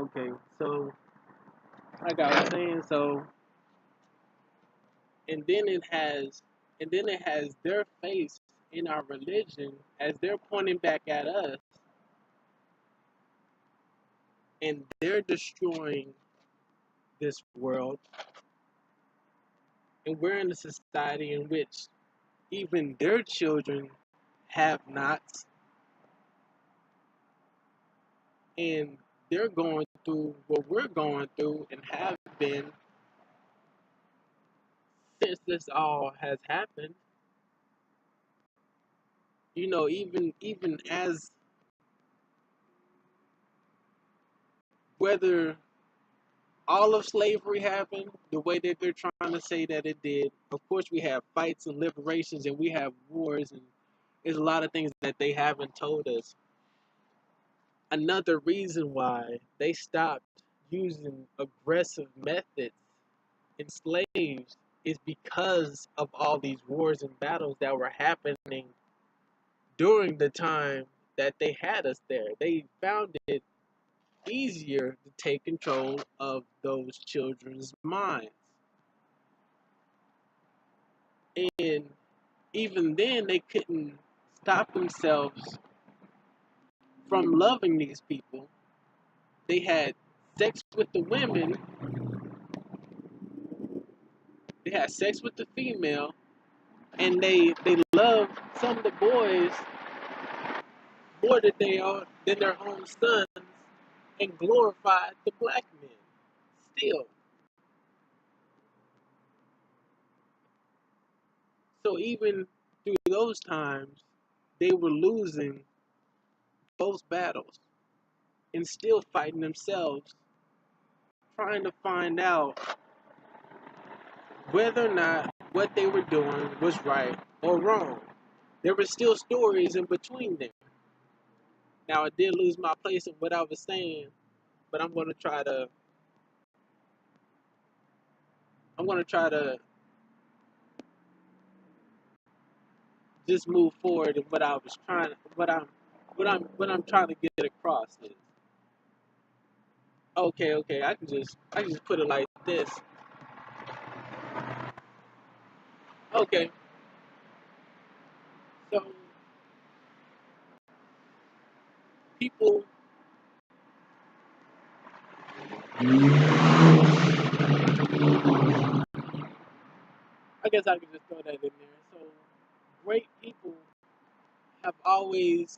Okay, so like I was saying, so and then it has their face in our religion as they're pointing back at us, and they're destroying this world, and we're in a society in which even their children have nots, and they're going through what we're going through and have been since this all has happened. Even as whether all of slavery happened the way that they're trying to say that it did. Of course, we have fights and liberations, and we have wars, and there's a lot of things that they haven't told us. Another reason why they stopped using aggressive methods in slaves is because of all these wars and battles that were happening during the time that they had us there. They found it easier to take control of those children's minds. And even then, they couldn't stop themselves from loving these people. They had sex with the women, they had sex with the female, and they loved some of the boys more than their own sons, and glorified the black men. Still, so even through those times, they were losing those battles and still fighting themselves, trying to find out whether or not what they were doing was right or wrong. There were still stories in between them. Now I did lose my place of what I was saying, but I'm gonna try to just move forward in what I was trying what I'm trying to get across is okay, I can just put it like this. Okay, so people, I guess I could just throw that in there. So great people have always,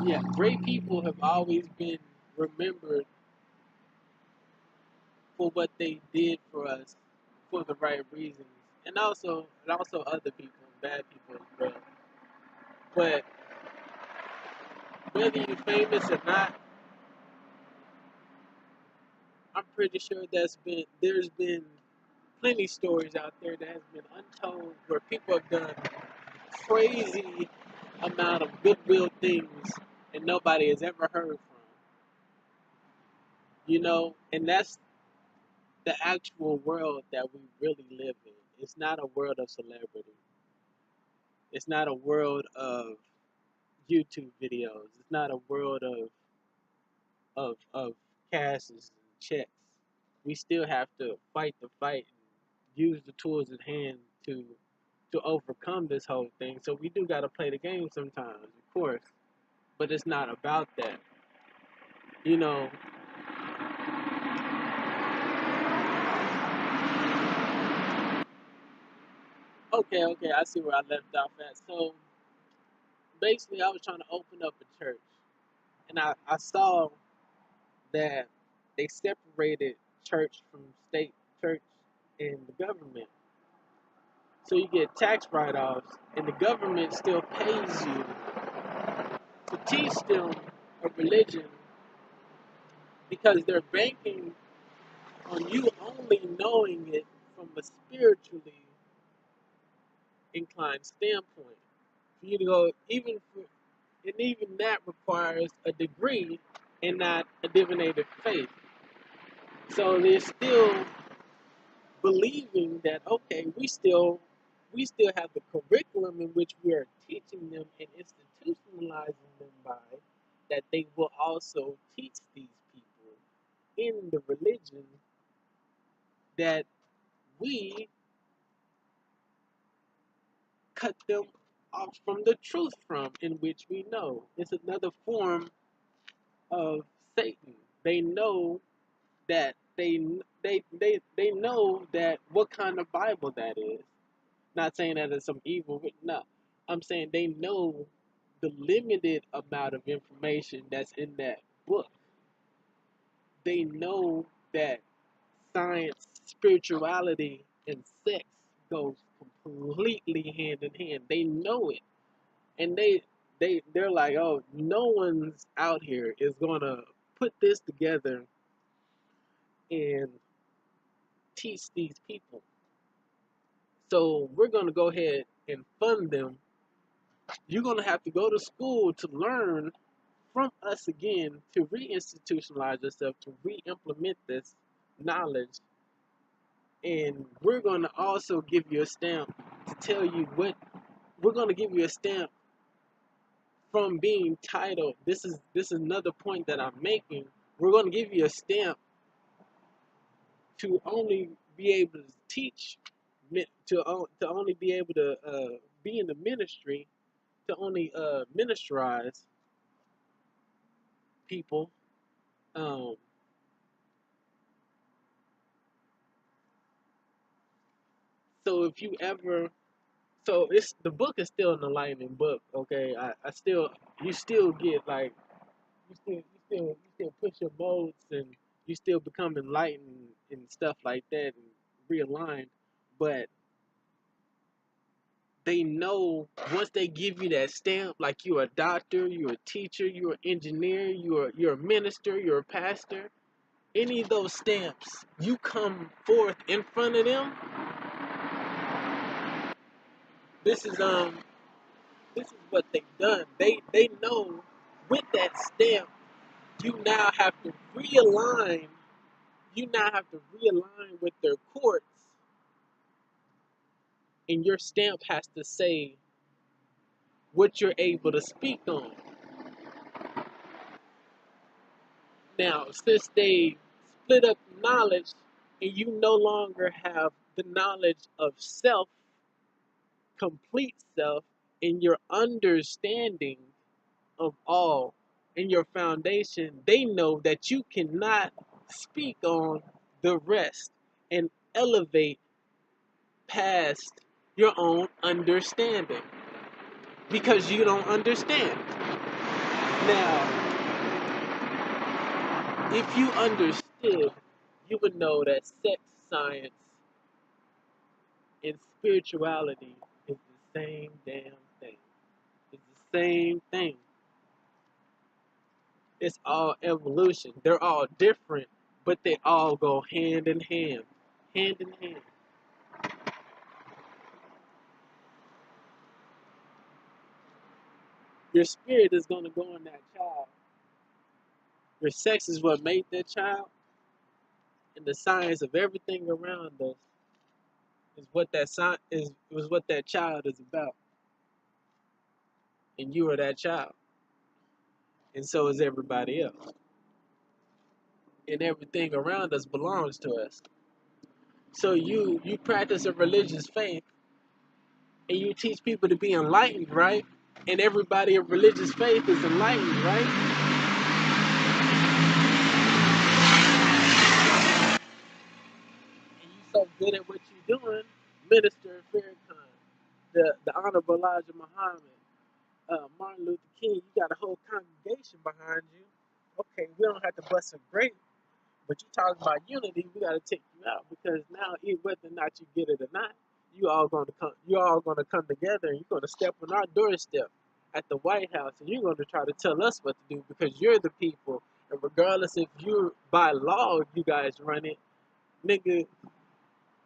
yeah, great people have always been remembered for what they did for us for the right reasons, and also other people, bad people as well. But whether you're famous or not, I'm pretty sure there's been plenty stories out there that has been untold where people have done crazy amount of goodwill things and nobody has ever heard from. And that's the actual world that we really live in. It's not a world of celebrity. It's not a world of YouTube videos. It's not a world of cashes and checks. We still have to fight the fight and use the tools at hand to overcome this whole thing. So we do gotta play the game sometimes, of course. But it's not about that. You know, okay, I see where I left off at. So basically I was trying to open up a church, and I saw that they separated church from state church and the government. So you get tax write-offs, and the government still pays you to teach them a religion because they're banking on you only knowing it from a spiritually inclined standpoint. For you to go, and even that requires a degree and not a divinative faith. So they're still believing that okay, we still have the curriculum in which we are teaching them and institutionalizing them by, that they will also teach these people in the religion that we cut them off from the truth from, in which we know. It's another form of Satan. They know that they know that what kind of Bible that is. Not saying that it's some evil, no. I'm saying they know the limited amount of information that's in that book. They know that science, spirituality, and sex goes completely hand in hand. They know it, and they're like, oh, no one's out here is gonna put this together and teach these people. So we're gonna go ahead and fund them. You're gonna have to go to school to learn from us again, to reinstitutionalize yourself, to re-implement this knowledge. And we're going to also give you a stamp to tell you what, we're going to give you a stamp from being titled. This is another point that I'm making. We're going to give you a stamp to only be able to teach, to only be able to be in the ministry, to only ministerize people. Um, so if you ever, so it's, the book is still an enlightening book. Okay, I still, you still get like, you still push your modes, and you still become enlightened and stuff like that, and realigned. But they know, once they give you that stamp, like you're a doctor, you're a teacher, you're an engineer, you're a minister, you're a pastor. Any of those stamps, you come forth in front of them. This is this is what they've done. They know, with that stamp, you now have to realign. You now have to realign with their courts, and your stamp has to say what you're able to speak on. Now, since they split up knowledge, and you no longer have the knowledge of self, complete self, and your understanding of all in your foundation, they know that you cannot speak on the rest and elevate past your own understanding, because you don't understand. Now, if you understood, you would know that sex, science, and spirituality is the same damn thing. It's the same thing. It's all evolution. They're all different, but they all go hand in hand. Hand in hand. Your spirit is going to go in that child. Your sex is what made that child, and the science of everything around us is what that was what that child is about. And you are that child, and so is everybody else. And everything around us belongs to us. So you practice a religious faith, and you teach people to be enlightened, right? And everybody of religious faith is enlightened, right? And you so good at what you're doing, Minister Farrakhan, the Honorable Elijah Muhammad, Martin Luther King, you got a whole congregation behind you. Okay, we don't have to bust a grape, but you talking about unity, we got to take you out, because now, whether or not you get it or not, you all going to come together, and you're going to step on our doorstep at the White House, and you're going to try to tell us what to do, because you're the people. And regardless if you're by law, you guys run it, nigga,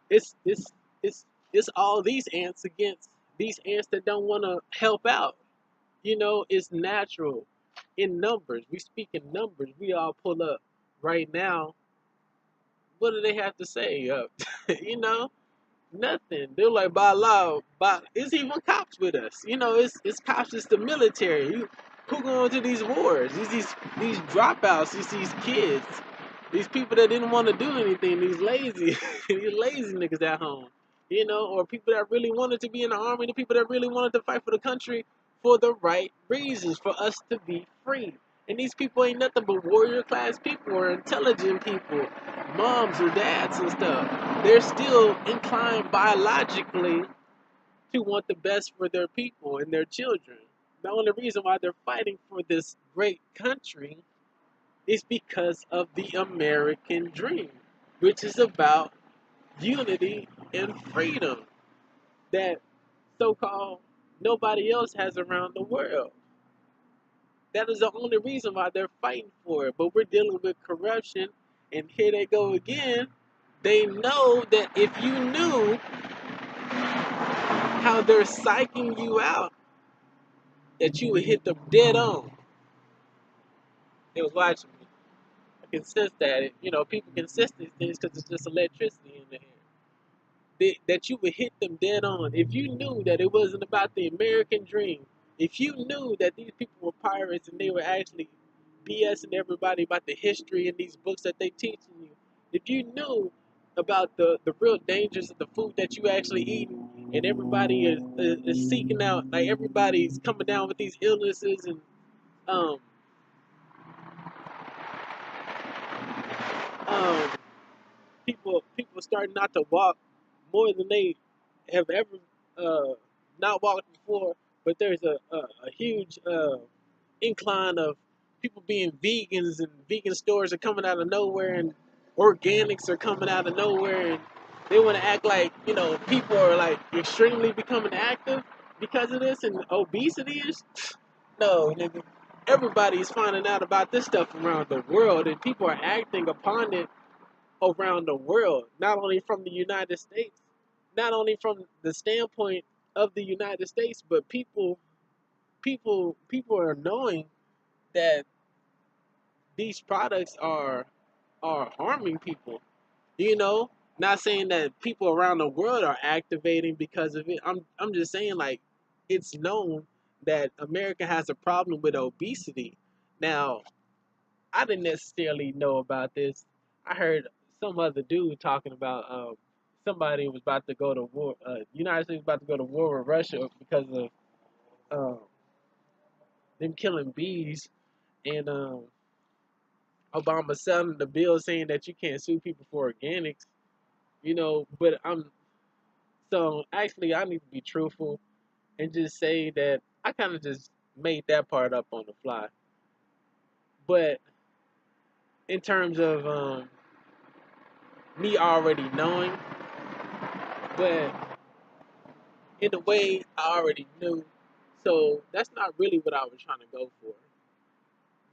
it's it's it's all these ants against these ants that don't want to help out. It's natural in numbers. We speak in numbers. We all pull up right now. What do they have to say? You know, Nothing. They're like by law, but it's even cops with us. It's cops. It's the military. Who going to these wars? It's these dropouts. It's these kids. These people that didn't want to do anything. These lazy, these lazy niggas at home. Or people that really wanted to be in the army. The people that really wanted to fight for the country for the right reasons, for us to be free. And these people ain't nothing but warrior class people or intelligent people, moms or dads and stuff. They're still inclined biologically to want the best for their people and their children. The only reason why they're fighting for this great country is because of the American dream, which is about unity and freedom that so-called nobody else has around the world. That is the only reason why they're fighting for it. But we're dealing with corruption, and here they go again. They know that if you knew how they're psyching you out, that you would hit them dead on. They was watching me. I can sense that. People can sense these things because it's just electricity in the air. That you would hit them dead on. If you knew that it wasn't about the American dream, if you knew that these people were pirates and they were actually BSing everybody about the history in these books that they teaching you, if you knew about the real dangers of the food that you actually eating, and everybody is seeking out, like everybody's coming down with these illnesses and um um people starting not to walk more than they have ever not walked before, but there's a huge incline of people being vegans, and vegan stores are coming out of nowhere, and organics are coming out of nowhere, and they want to act like people are like extremely becoming active because of this, and obesity is no, nigga. Everybody is finding out about this stuff around the world, and people are acting upon it around the world, not only from the United States, not only from the standpoint of the United States, but people are knowing that these products are harming people. You know, Not saying that people around the world are activating because of it. I'm just saying like it's known that America has a problem with obesity. Now, I didn't necessarily know about this. I heard some other dude talking about somebody was about to go to war. United States was about to go to war with Russia because of um, them killing bees, and Obama selling the bill saying that you can't sue people for organics. But actually I need to be truthful and just say that I kind of just made that part up on the fly. But in terms of me already knowing, but in a way I already knew. So that's not really what I was trying to go for.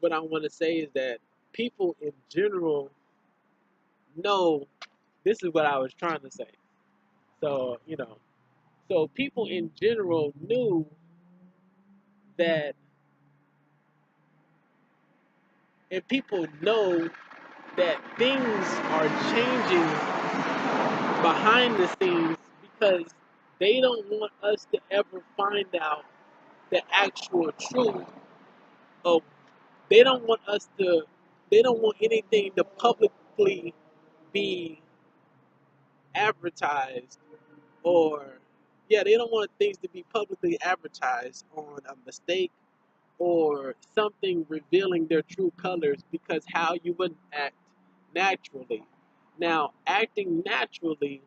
What I want to say is that people in general know this is what I was trying to say. So, so people in general knew that, and people know that things are changing behind the scenes because they don't want us to ever find out the actual truth of, they don't want us to, they don't want anything to publicly be advertised, or yeah, they don't want things to be publicly advertised on a mistake or something revealing their true colors, because how you would act naturally. Now, acting naturally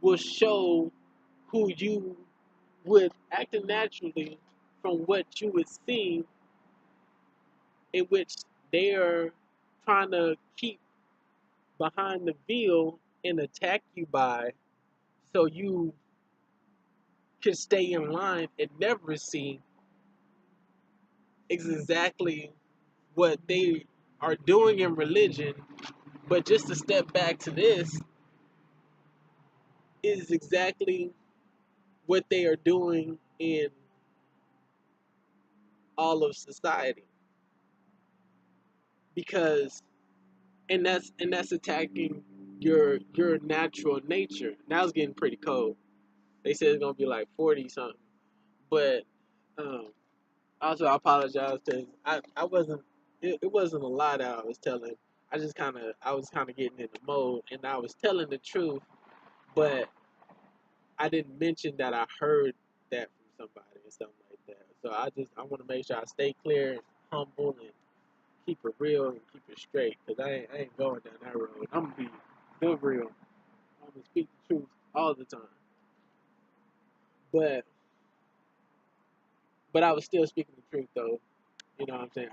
will show who you would, acting naturally from what you would see, in which they are trying to keep behind the veil and attack you by, so you can stay in line and never see exactly what they are doing in religion. But just to step back to this, is exactly what they are doing in all of society. Because, and that's attacking your natural nature. Now it's getting pretty cold. They said it's gonna be like 40 something. But um, also I apologize because I wasn't it wasn't a lie that I was telling. I was kind of getting in the mode and I was telling the truth, but I didn't mention that I heard that from somebody and something like that. So I want to make sure I stay clear and humble and keep it real and keep it straight because I ain't going down that road. I'm gonna be the real. I'm gonna speak the truth all the time. But I was still speaking the truth though. You know what I'm saying?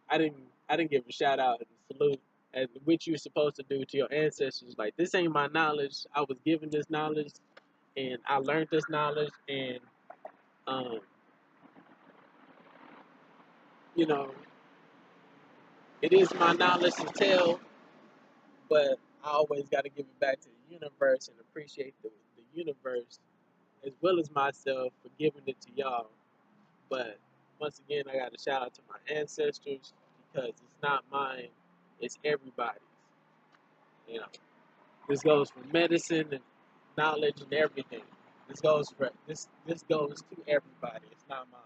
I didn't give a shout out and salute as which you're supposed to do to your ancestors. Like this ain't my knowledge. I was given this knowledge and I learned this knowledge and um, you know, it is my knowledge to tell, but I always gotta give it back to the universe and appreciate the universe as well as myself for giving it to y'all. But once again I gotta shout out to my ancestors because it's not mine, it's everybody's. You know. This goes for medicine and knowledge and everything. This goes to everybody. It's not mine.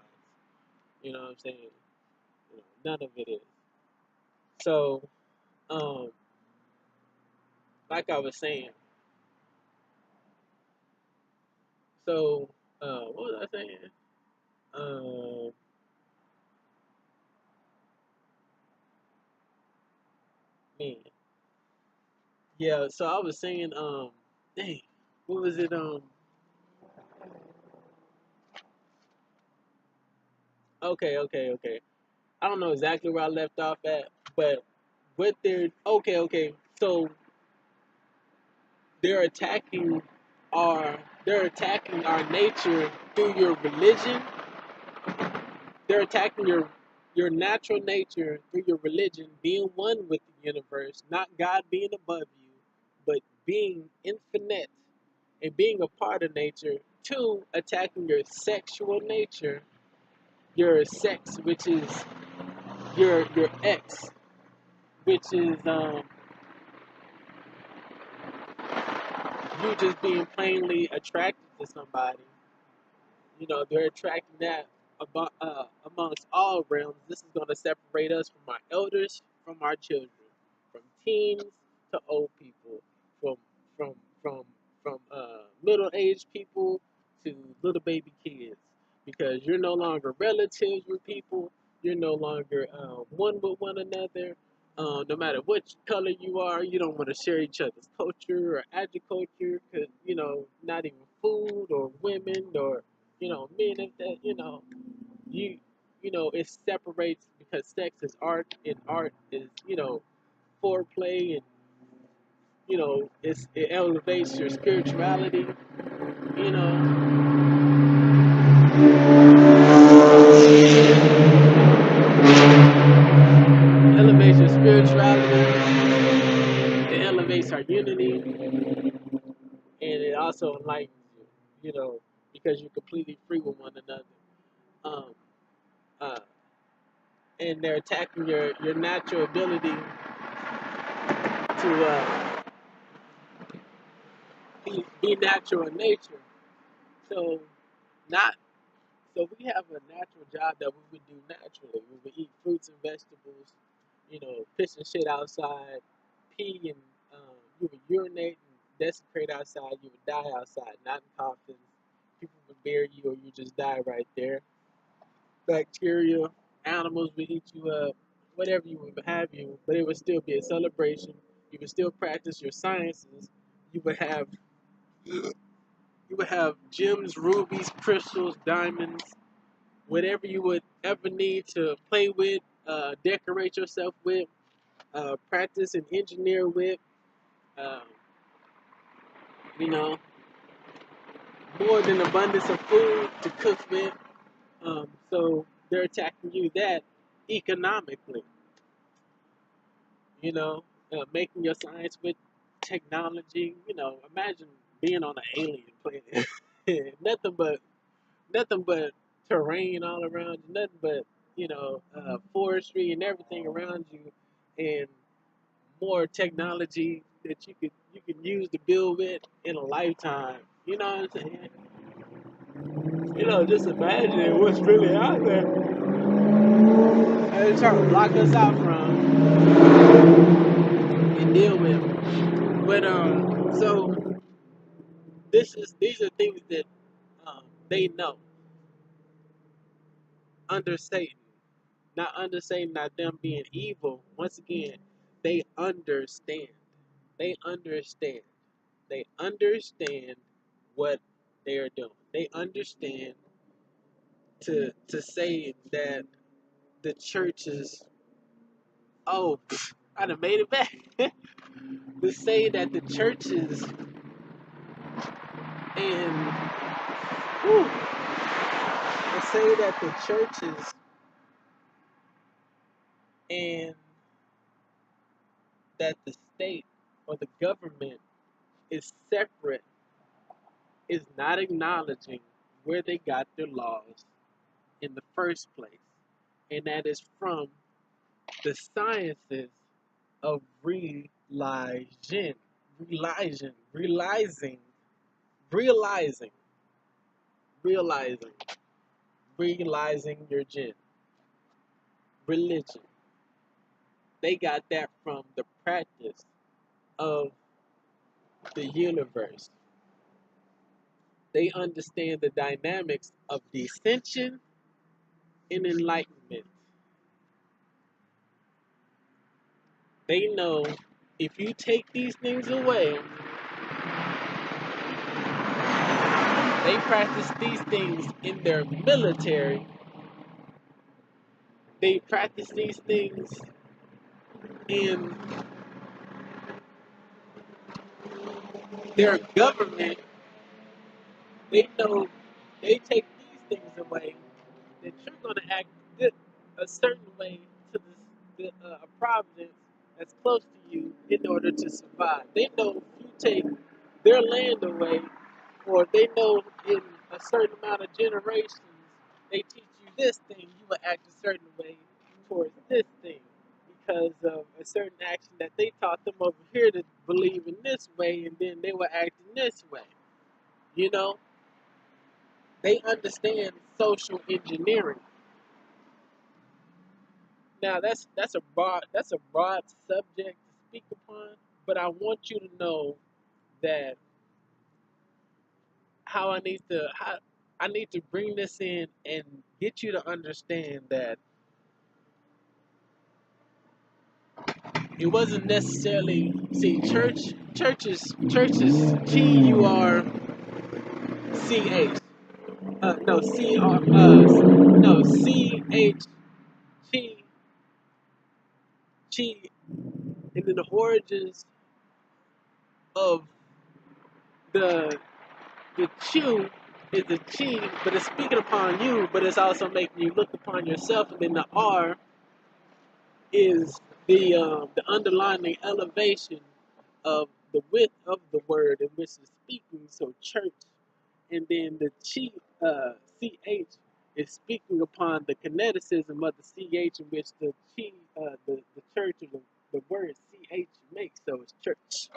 You know what I'm saying? You know, none of it is. So, um, like I was saying, so what was I saying? Um, man, yeah. So I was saying, dang, what was it? Okay. I don't know exactly where I left off at, but what they're okay. So they're attacking they're attacking our nature through your religion. They're attacking your natural nature through your religion, being one with the universe, not God being above you, but being infinite and being a part of nature. Two, attacking your sexual nature, your sex, which is your ex, which is you just being plainly attracted to somebody. You know, they're attracting that amongst all realms. This is going to separate us from our elders, from our children, from teens to old people, from from from middle-aged people to little baby kids, because you're no longer relatives with people. You're no longer one with one another. No matter what color you are, you don't want to share each other's culture or agriculture, because not even food or women or men and that, you it separates because sex is art and art is, foreplay and it elevates your spirituality, you know, elevates your spirituality, it elevates our unity, and it also enlightens you, because you're completely free with one another. Um, uh, and they're attacking your natural ability to be natural in nature. So not so we have a natural job that we would do naturally. We would eat fruits and vegetables, piss and shit outside, pee and you would urinate and desecrate outside. You would die outside, not in coffins. People would bury you, or you just die right there. Bacteria, animals would eat you up, whatever you would have you, but it would still be a celebration. You would still practice your sciences. You would have gems, rubies, crystals, diamonds, whatever you would ever need to play with, decorate yourself with, practice and engineer with, uh, you know, more than abundance of food to cook with. So they're attacking you that economically, making your science with technology. Imagine being on an alien planet, nothing but terrain all around you, nothing but forestry and everything around you, and more technology that you could use to build with in a lifetime. You know what I'm saying? Just imagine what's really out there. And they're trying to block us out from and deal with. But so these are things that they know under Satan. Not under Satan, not them being evil. Once again, they understand. They understand. They understand what they are doing. They understand to say that the churches, oh, I done made it back. To say that the churches and whew, to say that the churches and that the state or the government is separate is not acknowledging where they got their laws in the first place. And that is from the sciences of realizing, realizing, realizing, realizing your religion. They got that from the practice of the universe. They understand the dynamics of descension and enlightenment. They know if you take these things away, they practice these things in their military. They practice these things in their government. They know they take these things away, that you're going to act a certain way to a providence that's close to you in order to survive. They know if you take their land away, or they know in a certain amount of generations they teach you this thing, you will act a certain way towards this thing because of a certain action that they taught them over here to believe in this way, and then they will act in this way. You know, they understand social engineering. Now that's a broad subject to speak upon, but I want you to know that how I need to bring this in and get you to understand that it wasn't necessarily churches Church no Chi, and then the origins of the the chew is the chi, but it's speaking upon you, but it's also making you look upon yourself, and then the R is the underlying elevation of the width of the word in which it's speaking, so church, and then the chi ch is speaking upon the kineticism of the ch in which the chi the church or the word ch makes, so it's church.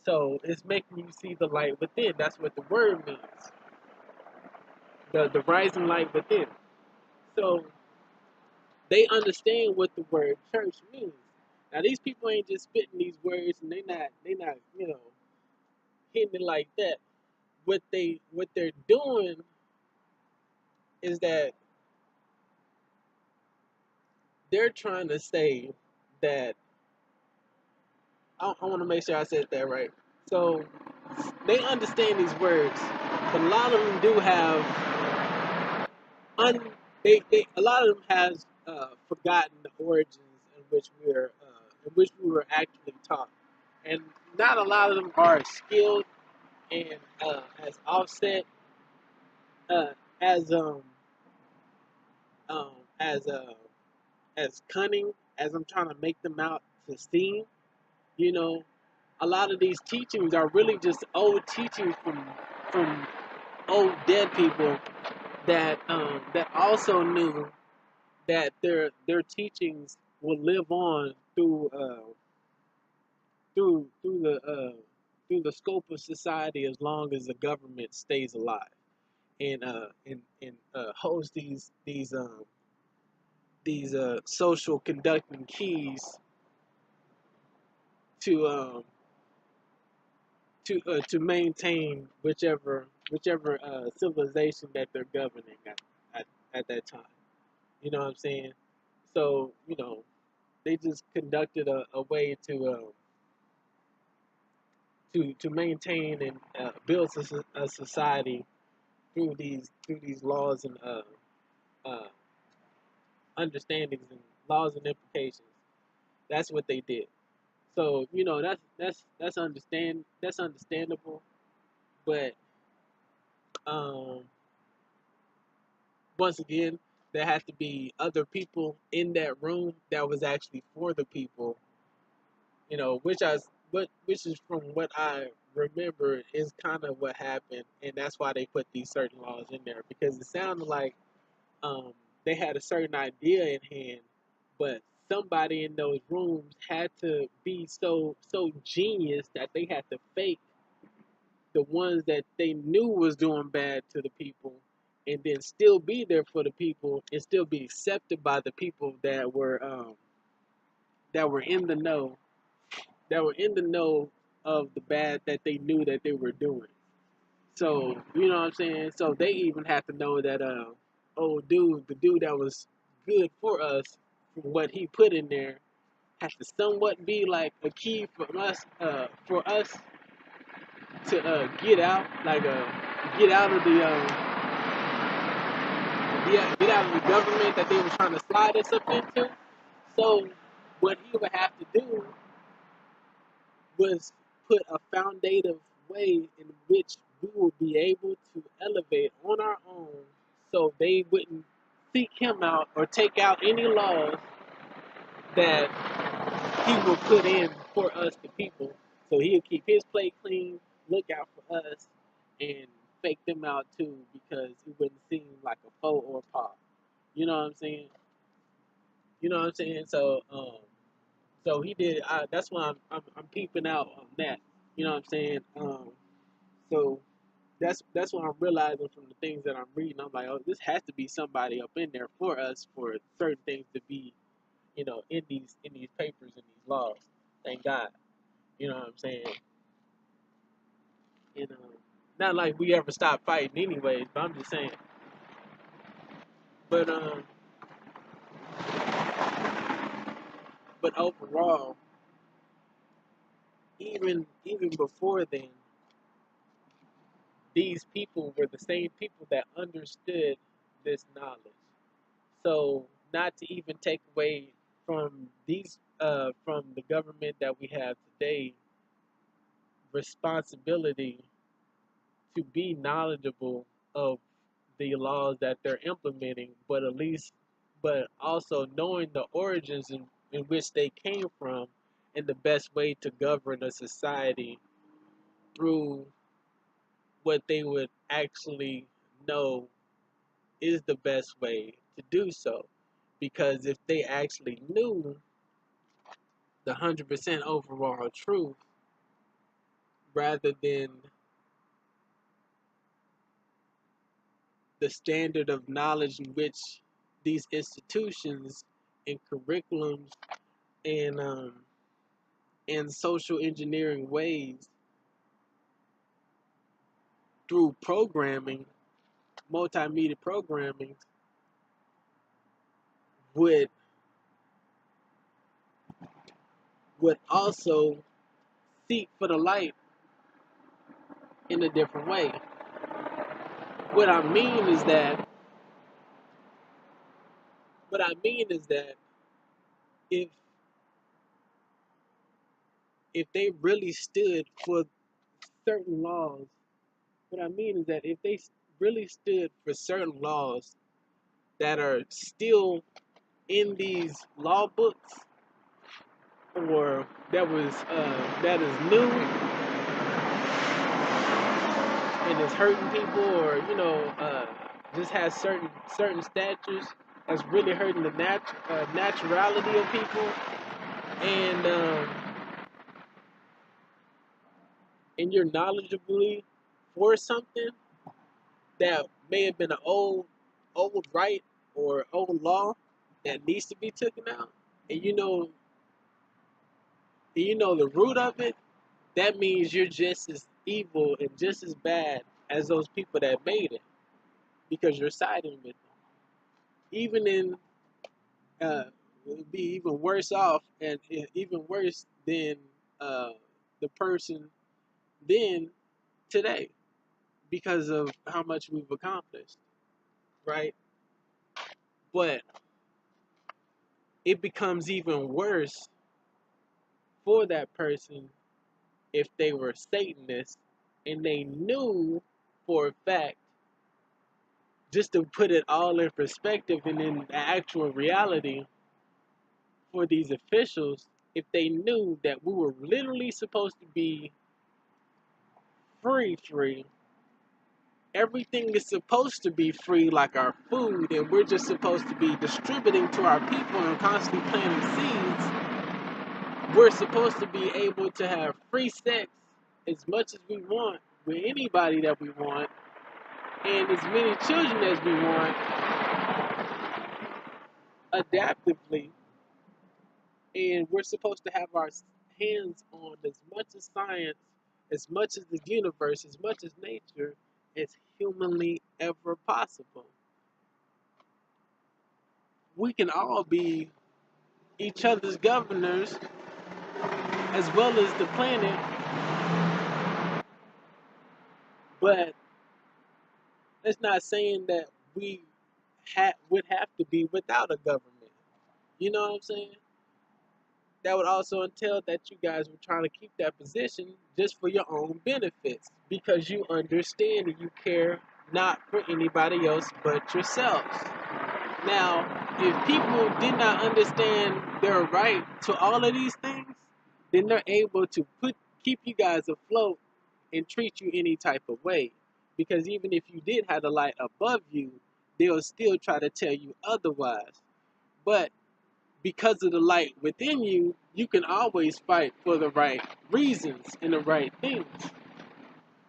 So it's making you see the light within. That's what the word means. The rising light within. So they understand what the word church means. Now these people ain't just spitting these words and they not hitting it like that. What they're doing is that they're trying to say that I want to make sure I said that right. So they understand these words, but a lot of them do have un they a lot of them has forgotten the origins in which we were actually taught, and not a lot of them are skilled and as offset uh, as um as uh as cunning as I'm trying to make them out to seem. You know, a lot of these teachings are really just old teachings from old dead people that also knew that their teachings will live on through the scope of society as long as the government stays alive and holds these social conducting keys to to maintain whichever civilization that they're governing at, at that time. You know what I'm saying? So they just conducted a way to maintain and build a society through these laws and uh, understandings and laws and implications. That's what they did. So that's understandable, but um, once again, there has to be other people in that room that was actually for the people. Which is from what I remember is kind of what happened, and that's why they put these certain laws in there because it sounded like um, they had a certain idea in hand, but somebody in those rooms had to be so genius that they had to fake the ones that they knew was doing bad to the people, and then still be there for the people and still be accepted by the people that were in the know, that were in the know of the bad that they knew that they were doing. So you know what I'm saying. So they even have to know that the dude that was good for us, from what he put in there, has to somewhat be like a key for us to get out, like get out of the get out of the government that they were trying to slide us up into. So what he would have to do was put a foundative way in which we would be able to elevate on our own so they wouldn't seek him out or take out any laws that he will put in for us, the people. So he'll keep his plate clean, look out for us, and fake them out too because it wouldn't seem like a foe or a paw. You know what I'm saying? You know what I'm saying? So he did. That's why I'm peeping out on that. You know what I'm saying? So that's what I'm realizing from the things that I'm reading. I'm like, oh, this has to be somebody up in there for us for certain things to be, in these papers and these laws. Thank God. You know what I'm saying? And not like we ever stop fighting, anyways. But I'm just saying. But but overall, even before then, these people were the same people that understood this knowledge. So not to even take away from the government that we have today responsibility to be knowledgeable of the laws that they're implementing, but also knowing the origins in which they came from and the best way to govern a society through what they would actually know is the best way to do so. Because if they actually knew the 100% overall truth rather than the standard of knowledge in which these institutions and curriculums and social engineering ways through programming, multimedia programming, would would also seek for the light in a different way. What I mean is that what I mean is that if if they really stood for certain laws, what I mean is that if they really stood for certain laws that are still in these law books or that is new and is hurting people or just has certain statutes that's really hurting the naturality of people and and you're knowledgeably for something that may have been an old right or old law that needs to be taken out, and you know the root of it, that means you're just as evil and just as bad as those people that made it, because you're siding with them. Even in it would be even worse off, and even worse than uh, the person then today, because of how much we've accomplished, right? But it becomes even worse for that person if they were Satanists and they knew for a fact, just to put it all in perspective and in the actual reality for these officials, if they knew that we were literally supposed to be free, everything is supposed to be free, like our food, and we're just supposed to be distributing to our people and constantly planting seeds. We're supposed to be able to have free sex as much as we want with anybody that we want, and as many children as we want, adaptively. And we're supposed to have our hands on as much as science, as much as the universe, as much as nature, as humanly ever possible. We can all be each other's governors as well as the planet, but that's not saying that we would have to be without a government. You know what I'm saying? That would also entail that you guys were trying to keep that position just for your own benefits, because you understand and you care not for anybody else but yourselves. Now, if people did not understand their right to all of these things, then they're able to keep you guys afloat and treat you any type of way. Because even if you did have the light above you, they'll still try to tell you otherwise. But because of the light within you, you can always fight for the right reasons and the right things.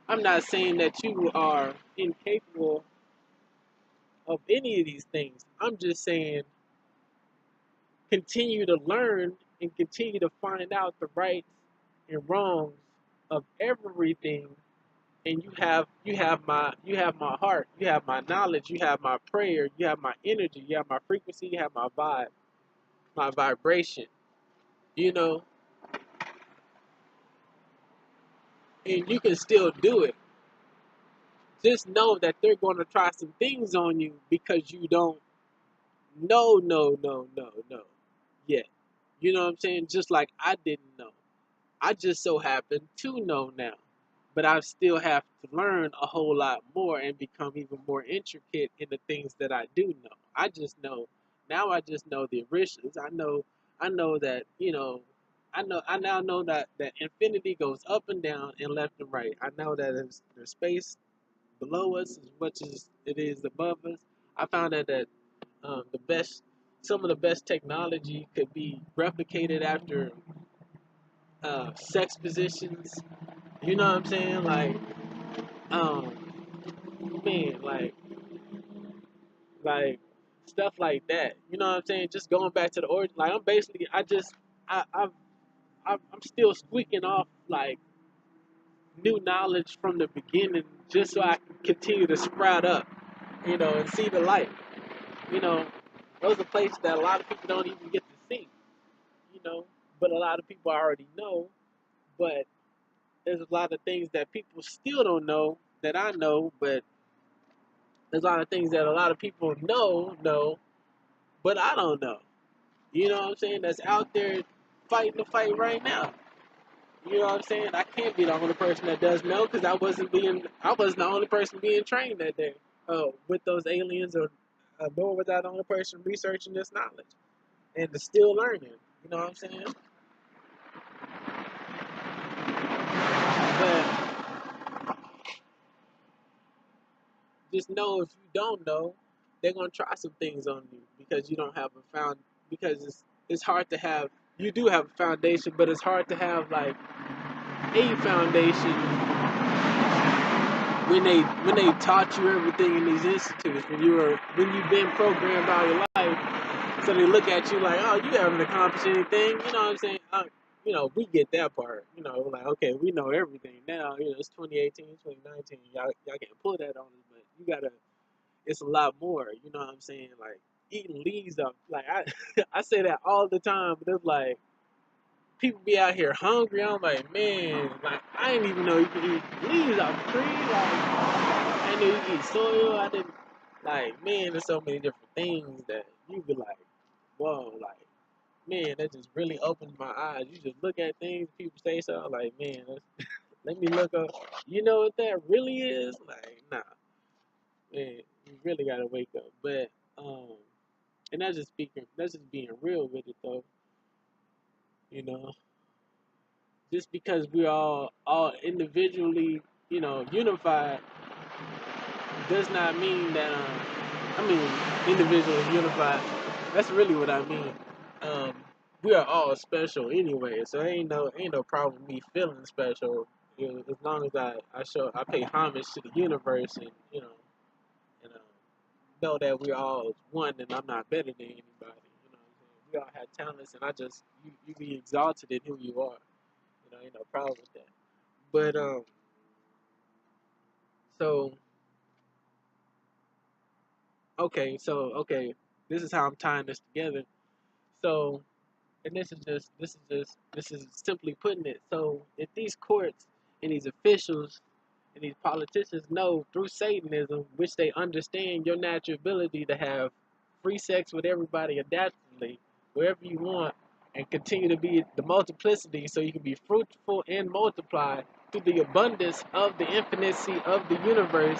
I'm not saying that you are incapable of any of these things. I'm just saying continue to learn and continue to find out the rights and wrongs of everything, and you have my heart, you have my knowledge, you have my prayer, you have my energy, you have my frequency, you have my vibe, my vibration, you know, and you can still do it. Just know that they're going to try some things on you because you don't know, no yet. You know what I'm saying? Just like I didn't know. I just so happen to know now. But I still have to learn a whole lot more and become even more intricate in the things that I do know. I just know now. I just know the originals. I know that I now know that infinity goes up and down and left and right. I know that there's space below us as much as it is above us. I found out that some of the best technology could be replicated after sex positions. You know what I'm saying? Like, um, man, like stuff like that. You know what I'm saying? Just going back to the origin. Like, I'm basically, I'm still squeaking off like new knowledge from the beginning, just so I can continue to sprout up, and see the light. You know, those are places that a lot of people don't even get to see. You know, but a lot of people already know. But there's a lot of things that people still don't know that I know, but there's a lot of things that a lot of people know, but I don't know. You know what I'm saying? That's out there fighting the fight right now. You know what I'm saying? I can't be the only person that does know, because I wasn't the only person being trained that day with those aliens, or nor was I the only person researching this knowledge and still learning. You know what I'm saying? But just know, if you don't know, they're gonna try some things on you because you don't have because it's hard to have. You do have a foundation, but it's hard to have like a foundation when they taught you everything in these institutes, when you've been programmed all your life, so they look at you like, oh, you haven't accomplished anything. You know what I'm saying? We get that part. Like, okay, we know everything now. It's 2018, 2019. Y'all can't pull that on us, but you gotta. It's a lot more. You know what I'm saying? Like eating leaves up. Like I, I say that all the time, but it's like people be out here hungry. I'm like, man, like I didn't even know you could eat leaves off the tree. Like I didn't know you could eat soil. I didn't like, man. There's so many different things that you be like, whoa, like man, that just really opened my eyes. You just look at things, people say something like, man, let me look up. You know what that really is? Like, nah, man, you really gotta wake up. But and that's just being real with it though. You know, just because we're all individually, unified, does not mean that I mean individually unified. That's really what I mean. Um, we are all special anyway, so ain't no problem with me feeling special. As long as I pay homage to the universe and and know that we're all one and I'm not better than anybody. You know what I'm saying? We all have talents, and you be exalted in who you are. Ain't no problem with that. But so okay, this is how I'm tying this together. So, and this is simply putting it. So, if these courts and these officials and these politicians know through Satanism, which they understand your natural ability to have free sex with everybody adaptively, wherever you want, and continue to be the multiplicity so you can be fruitful and multiply through the abundance of the infinity of the universe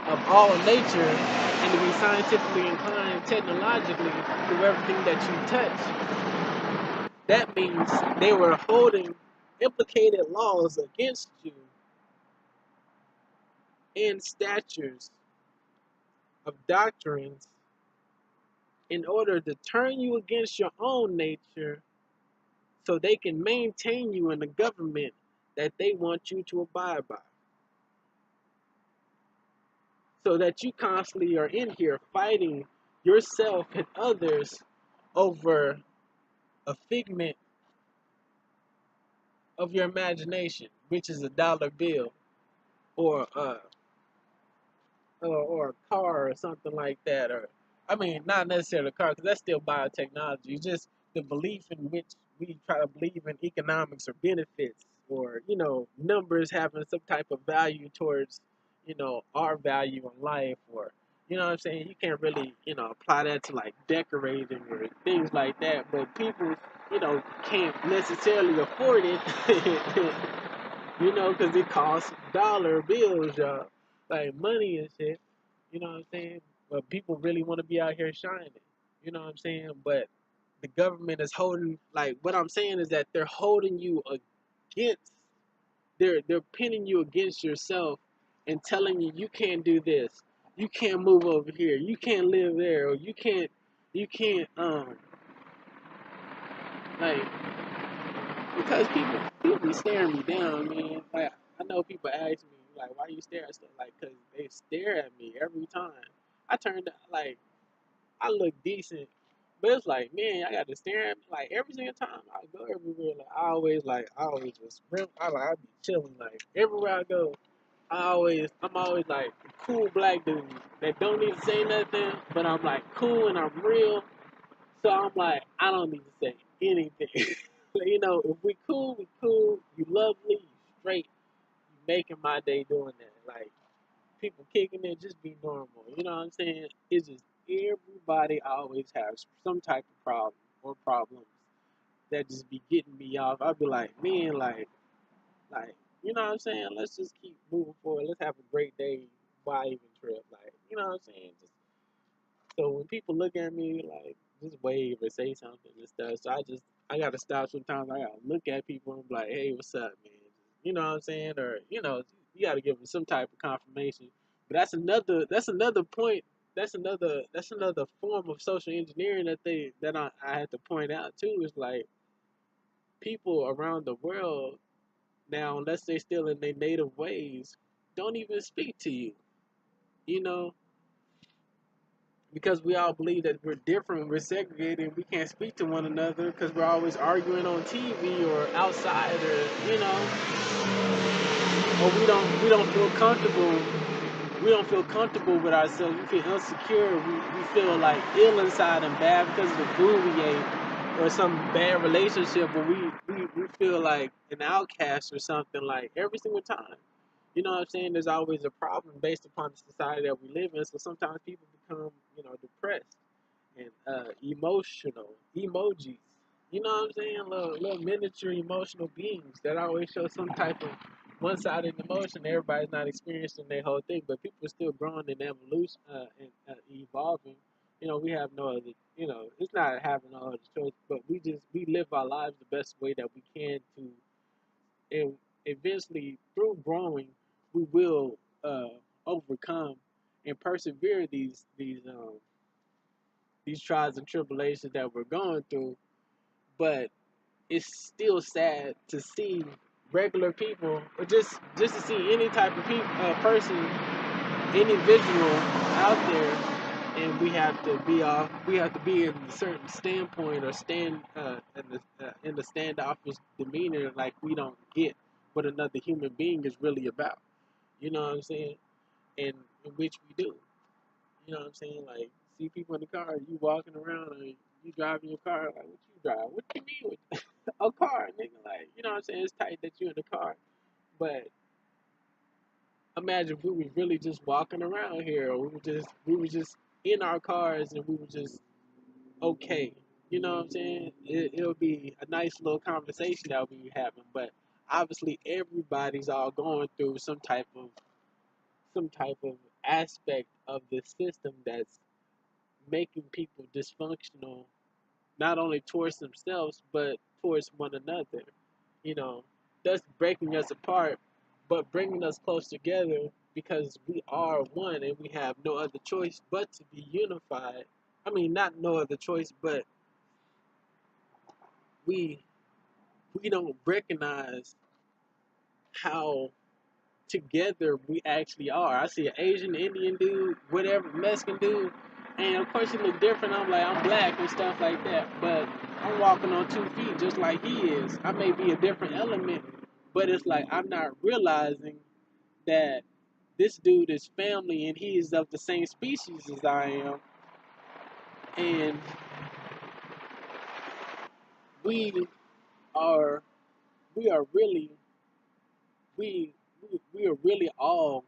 of all nature, and to be scientifically inclined technologically through everything that you touch. That means they were holding implicated laws against you and statutes of doctrines in order to turn you against your own nature so they can maintain you in the government that they want you to abide by. So that you constantly are in here fighting yourself and others over a figment of your imagination, which is a dollar bill or or a car or something like that, or I mean, not necessarily a car because that's still biotechnology. It's just the belief in which we try to believe in economics or benefits, or numbers having some type of value towards our value in life, or you know what I'm saying. You can't really apply that to like decorating or things like that, but people can't necessarily afford it. Because it costs dollar bills, y'all. Like money and shit. You know what I'm saying? But people really want to be out here shining. You know what I'm saying? But the government is holding, like, what I'm saying is that they're holding you against, they're pinning you against yourself and telling you you can't do this, you can't move over here, you can't live there, or you can't like because people be staring me down, man. Like I know people ask me like, "Why you stare at stuff?" Like, cause they stare at me every time. I turned like I look decent, but it's like, man, I got to stare at me like every single time I go everywhere. Like I always just I be chilling like everywhere I go. I'm always like cool black dude that don't need to say nothing, but I'm like cool and I'm real. So I'm like, I don't need to say anything. If we cool, we cool. You lovely, you straight. You making my day doing that. Like people kicking it, just be normal. You know what I'm saying? It's just everybody always has some type of problem or problems that just be getting me off. I'd be like, man, like, you know what I'm saying? Let's just keep moving forward. Let's have a great day. Why even trip? Like, you know what I'm saying? So when people look at me like just wave or say something and stuff, so I gotta stop sometimes. I gotta look at people and be like, hey, what's up, man? You know what I'm saying? Or you gotta give them some type of confirmation. But that's another point. That's another form of social engineering that I had to point out too. Is like people around the world now, unless they still in their native ways, don't even speak to you, you know, because we all believe that we're different, we're segregated, we can't speak to one another because we're always arguing on TV or outside, or or we don't feel comfortable. We don't feel comfortable with ourselves. We feel insecure. We feel like ill inside and bad because of the food we ate or some bad relationship, or we feel like an outcast or something, like every single time. You know what I'm saying? There's always a problem based upon the society that we live in. So sometimes people become, depressed and emotional emojis. You know what I'm saying? Little miniature emotional beings that always show some type of one-sided emotion. Everybody's not experiencing their whole thing, but people are still growing and evolution and evolving. We have no other. It's not having no other choice, but we live our lives the best way that we can to, and eventually through growing, we will overcome and persevere these trials and tribulations that we're going through. But it's still sad to see regular people, or just to see any type of person, individual out there, and we have to be in a certain standpoint or stand in the standoffish demeanor, like we don't get what another human being is really about. You know what I'm saying? And in which we do. You know what I'm saying? Like, see people in the car, you walking around, or you driving your car, like, what you drive? What you mean with a car, nigga? Like, you know what I'm saying? It's tight that you in the car. But imagine if we was really just walking around here, or we were just in our cars and we were just okay. You know what I'm saying? It'll be a nice little conversation that we be having. But obviously everybody's all going through some type of aspect of the system that's making people dysfunctional, not only towards themselves but towards one another. You know, thus breaking us apart, but bringing us close together because we are one and we have no other choice but to be unified. I mean, not no other choice, but we we don't recognize how together we actually are. I see an Asian, Indian dude, whatever, Mexican dude, and of course he look different. I'm like, I'm black and stuff like that, but I'm walking on 2 feet just like he is. I may be a different element, but it's like I'm not realizing that this dude is family and he is of the same species as I am, and we are we are really we are really all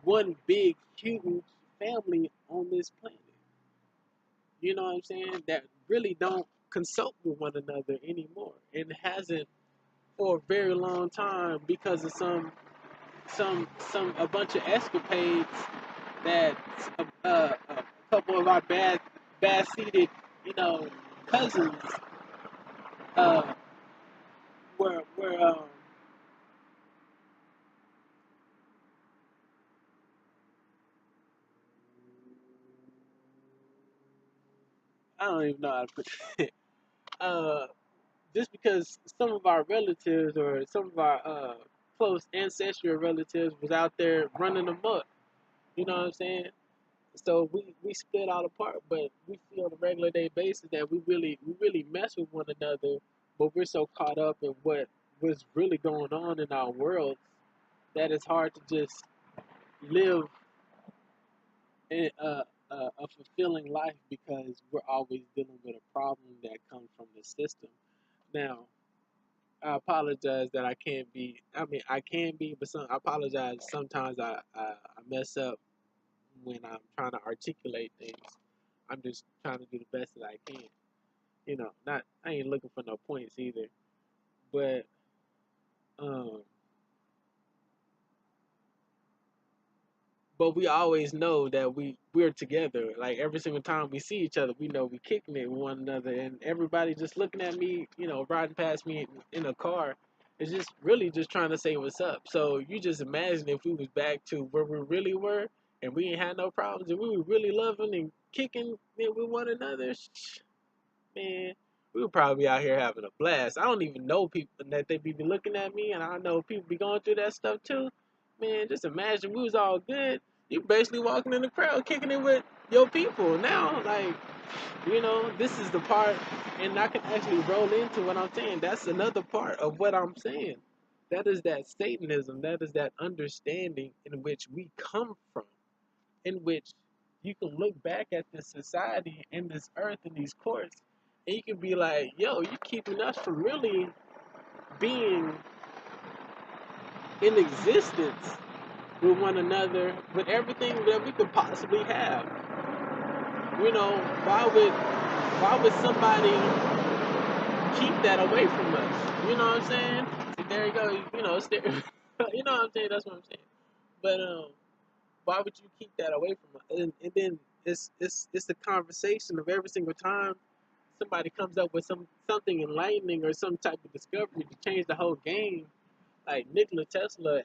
one big huge family on this planet. You know what I'm saying? That really don't consult with one another anymore, and hasn't for a very long time because of some a bunch of escapades that a couple of our bad seated, cousins uh were I don't even know how to put it. uh just because some of our relatives or some of our close ancestral relatives was out there running amok. You know what I'm saying? So we split out apart, but we see on a regular day basis that we really mess with one another, but we're so caught up in what's really going on in our world that it's hard to just live in a fulfilling life because we're always dealing with a problem that comes from the system. Now, I apologize that I can't be. I mean, I can be, but I apologize. Sometimes I mess up when I'm trying to articulate things. I'm just trying to do the best that I can. Not I ain't looking for no points either. But um, but we always know that we're together. Like every single time we see each other, we know we kicking it with one another, and everybody just looking at me, riding past me in a car, is just really just trying to say what's up. So you just imagine if we was back to where we really were, and we ain't had no problems, and we were really loving and kicking it with one another. Man, we would probably be out here having a blast. I don't even know people that they be looking at me, and I know people be going through that stuff too. Man, just imagine we was all good. You basically walking in the crowd, kicking it with your people. Now, like, this is the part, and I can actually roll into what I'm saying. That's another part of what I'm saying. That is that Satanism. That is that understanding in which we come from, in which you can look back at this society and this earth and these courts, and you can be like, yo, you're keeping us from really being in existence with one another, with everything that we could possibly have. Why would somebody keep that away from us? You know what I'm saying? There you go. You know what I'm saying? That's what I'm saying. But why would you keep that away from us? And then it's the conversation of every single time somebody comes up with something enlightening or some type of discovery to change the whole game, like Nikola Tesla,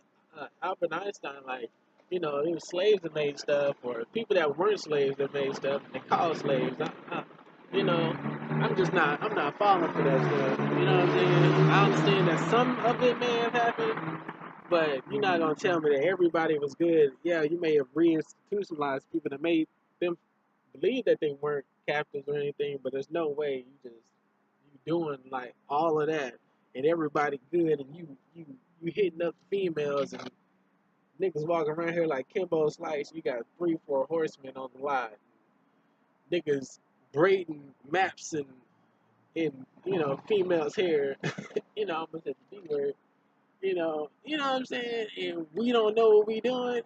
Albert Einstein, like, it was slaves that made stuff, or people that weren't slaves that made stuff, and they called slaves. You know, I'm not falling for that stuff. You know what I'm saying? I understand that some of it may have happened, but you're not gonna tell me that everybody was good. Yeah, you may have reinstitutionalized people that made them believe that they weren't captives or anything, but there's no way you doing like all of that and everybody good, and you hitting up females and niggas walking around here like Kimbo Slice. You got 3-4 horsemen on the line. Niggas braiding maps in females' hair. I'm gonna say the B word. What I'm saying? And we don't know what we doing,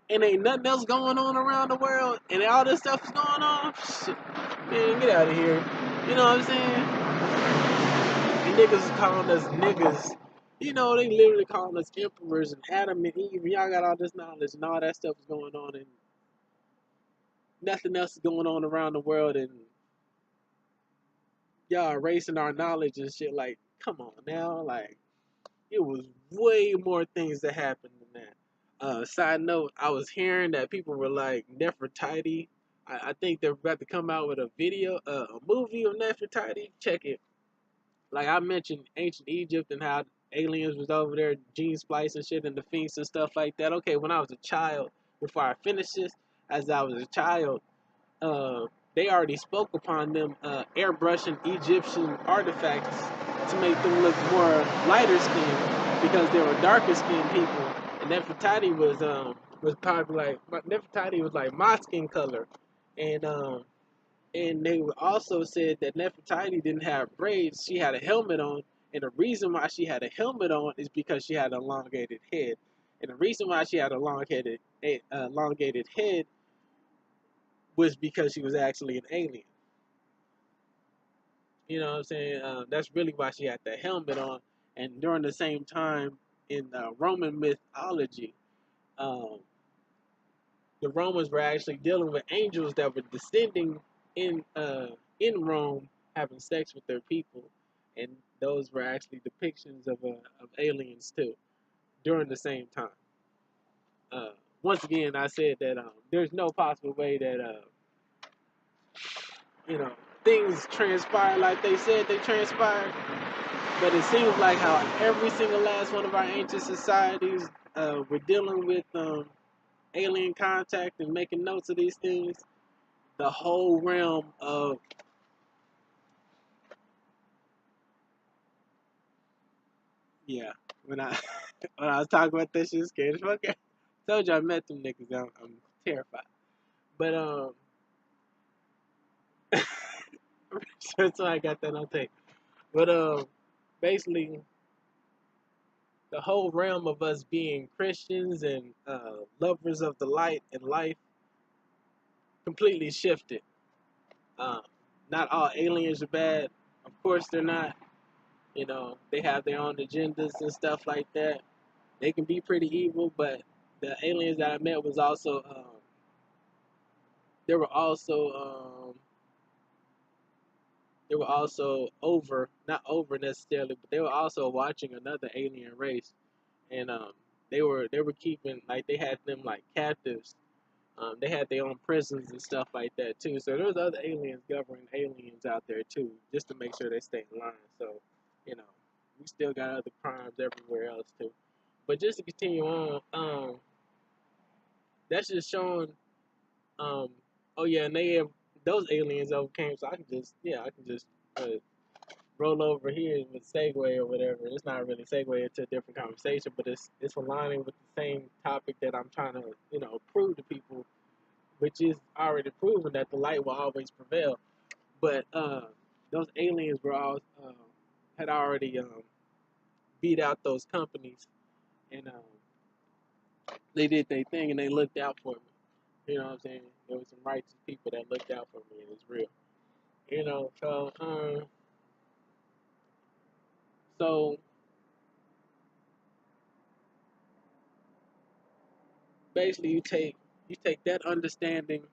and ain't nothing else going on around the world, and all this stuff is going on. Shit, man, get out of here. You know what I'm saying? And niggas is calling us niggas. They literally calling us emperors and Adam and Eve. And y'all got all this knowledge and all that stuff is going on, and nothing else is going on around the world, and y'all erasing our knowledge and shit. Like, come on now, like. It was way more things that happened than that. Side note, I was hearing that people were like Nefertiti. I think they're about to come out with a movie of Nefertiti. Check it. Like I mentioned, ancient Egypt and how aliens was over there, gene splice and shit, and the Sphinx and stuff like that. Okay, when I was a child, before I finished this, as I was a child, uh, they already spoke upon them airbrushing Egyptian artifacts to make them look more lighter skinned because they were darker skinned people. And Nefertiti was probably Nefertiti was like my skin color, and they also said that Nefertiti didn't have braids; she had a helmet on, and the reason why she had a helmet on is because she had an elongated head, and the reason why she had a elongated head was because she was actually an alien. You know what I'm saying? That's really why she had that helmet on. And during the same time in Roman mythology, um, the Romans were actually dealing with angels that were descending in Rome, having sex with their people, and those were actually depictions of aliens too during the same time. Uh, Once again, I said that there's no possible way that you know things transpire like they said they transpired. But it seems like how every single last one of our ancient societies were dealing with alien contact and making notes of these things. The whole realm of yeah. When I when I was talking about this shit, scared as fuck. Told you I met them niggas. I'm terrified. But so I got that on tape. But basically the whole realm of us being Christians and lovers of the light and life completely shifted. Um, Not all aliens are bad. Of course they're not. They have their own agendas and stuff like that. They can be pretty evil, but the aliens that I met was also they were also they were also over not over necessarily, but they were also watching another alien race, and they were keeping like they had them like captives. They had their own prisons and stuff like that too. So there was other aliens governing aliens out there too, just to make sure they stay in line. So, you know, we still got other crimes everywhere else too. But just to continue on, that's just showing, um, oh yeah, and they have those aliens overcame. So I can just roll over here with segue or whatever. It's not really segue into a different conversation, but it's aligning with the same topic that I'm trying to prove to people, which is already proven that the light will always prevail. But those aliens were all had already beat out those companies, and they did their thing, and they looked out for me. You know what I'm saying? There was some righteous people that looked out for me, and it's real. So basically, you take that understanding,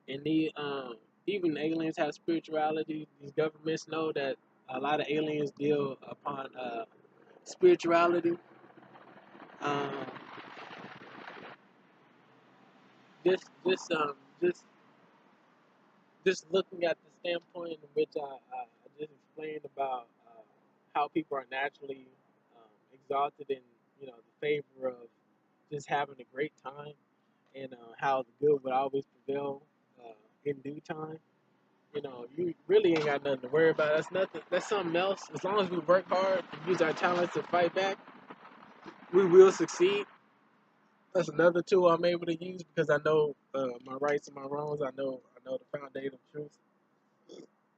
and even aliens have spirituality. These governments know that a lot of aliens deal upon spirituality. Um, this just looking at the standpoint in which I just explained about how people are naturally exalted in the favor of just having a great time, and how the good would always prevail in due time. You really ain't got nothing to worry about. That's nothing. That's something else. As long as we work hard and use our talents to fight back, we will succeed. That's another tool I'm able to use because I know my rights and my wrongs. I know the foundational truth.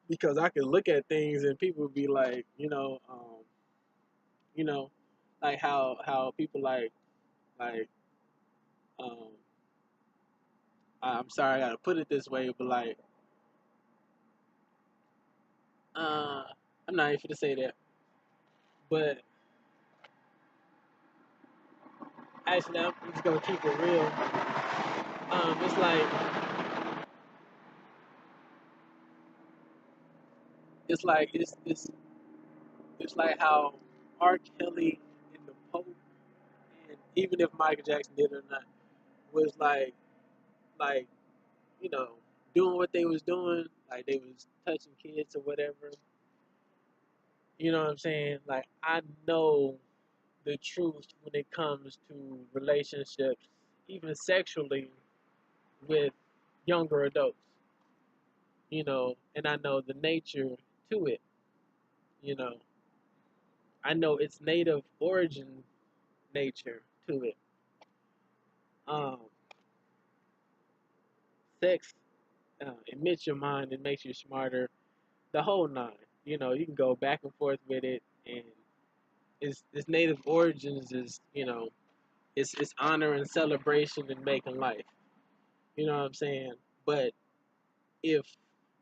Because I can look at things and people would be like, you know, like how people like um, I'm sorry I gotta put it this way, but like uh, I'm not even to say that, but actually I'm just gonna keep it real. It's like it's like how R. Kelly and the Pope, and even if Michael Jackson did it or not, was like you know doing what they was doing, like they was touching kids or whatever. You know what I'm saying? Like I know the truth when it comes to relationships, even sexually, with younger adults. And I know the nature to it. You know, I know its native origin nature to it. Um, Sex emits your mind and makes you smarter. The whole nine. You can go back and forth with it, and its native origins is it's honor and celebration and making life. You know what I'm saying? But if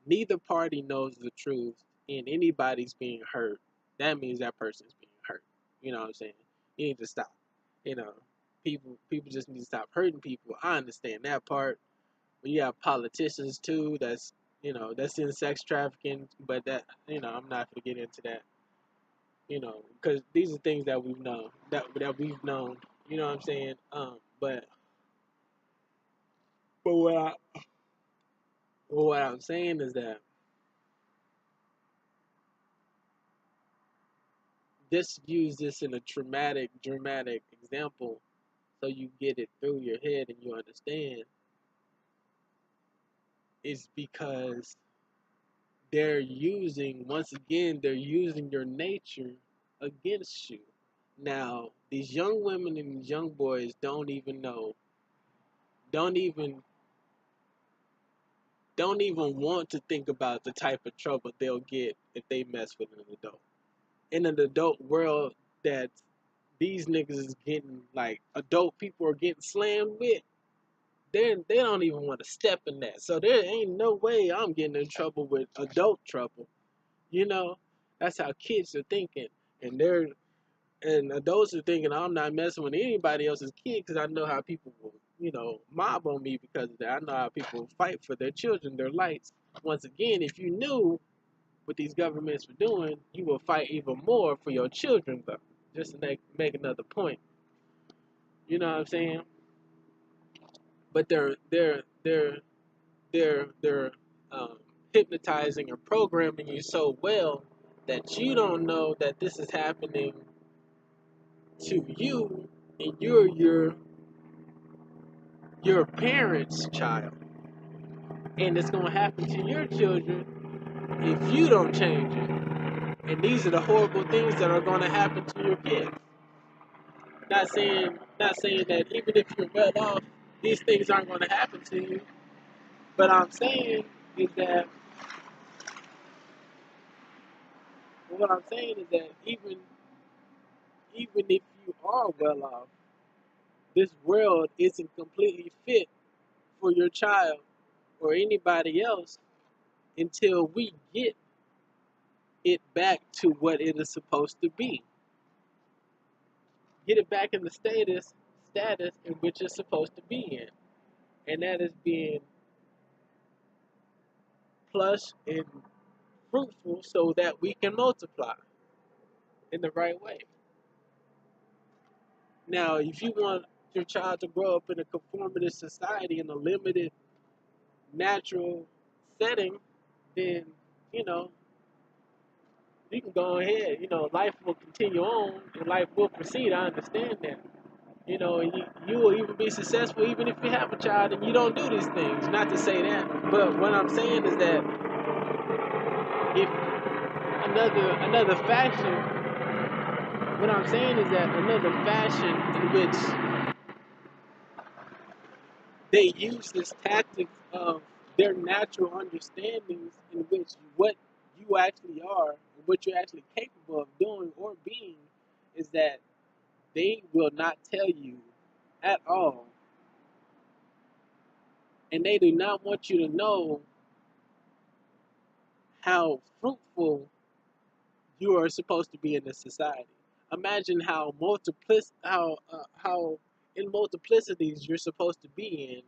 neither party knows the truth and anybody's being hurt, that means that person's being hurt. You know what I'm saying? You need to stop. You know, people just need to stop hurting people. I understand that part. But you have politicians too that's in sex trafficking, but I'm not gonna get into that. Because these are things that we've known that we've known. You know what I'm saying? But what I'm saying is that just use this in a dramatic example so you get it through your head and you understand is because they're using your nature against you. Now, these young women and these young boys don't even don't even want to think about the type of trouble they'll get if they mess with an adult. In an adult world that these niggas is getting, like, adult people are getting slammed with, they don't even want to step in that. So there ain't no way I'm getting in trouble with adult trouble. You know, that's how kids are thinking, and adults are thinking I'm not messing with anybody else's kid because I know how people will mob on me because of that. I know how people will fight for their children, their lights. Once again, if you knew what these governments were doing, you will fight even more for your children, though. Just to make another point. You know what I'm saying? But they're um, hypnotizing or programming you so well that you don't know that this is happening to you, and you're your parents' child, and it's gonna happen to your children if you don't change it. And these are the horrible things that are gonna happen to your kids. Not saying that even if you're well off, these things aren't gonna happen to you. But I'm saying is that what I'm saying is that even if you are well off, this world isn't completely fit for your child or anybody else until we get it back to what it is supposed to be. Get it back in the status in which it's supposed to be in. And that is being plush and fruitful so that we can multiply in the right way. Now, if you want your child to grow up in a conformist society in a limited natural setting, then you know you can go ahead. Life will continue on and life will proceed. I understand that. You will even be successful even if you have a child and you don't do these things. Not to say that, but what I'm saying is that if another fashion, what I'm saying is that another fashion in which they use this tactic of their natural understandings in which what you actually are and what you're actually capable of doing or being is that they will not tell you at all, and they do not want you to know how fruitful you are supposed to be in this society. Imagine how in multiplicities you're supposed to be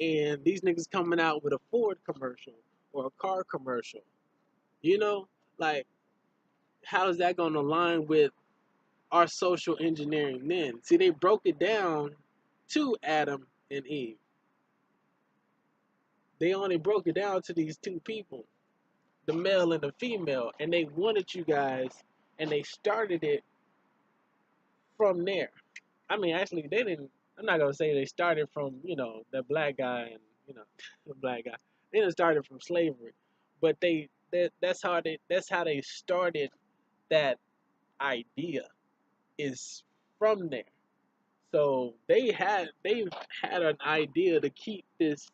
in, and these niggas coming out with a Ford commercial or a car commercial. You know, like how is that going to align with our social engineering then? See, they broke it down to Adam and Eve. They only broke it down to these two people, the male and the female, and they wanted you guys, and they started it from there. I mean, actually, they didn't. I'm not gonna say they started from the black guy and the black guy. They didn't start it from slavery, but that's how they started that idea is from there. So they've had an idea to keep this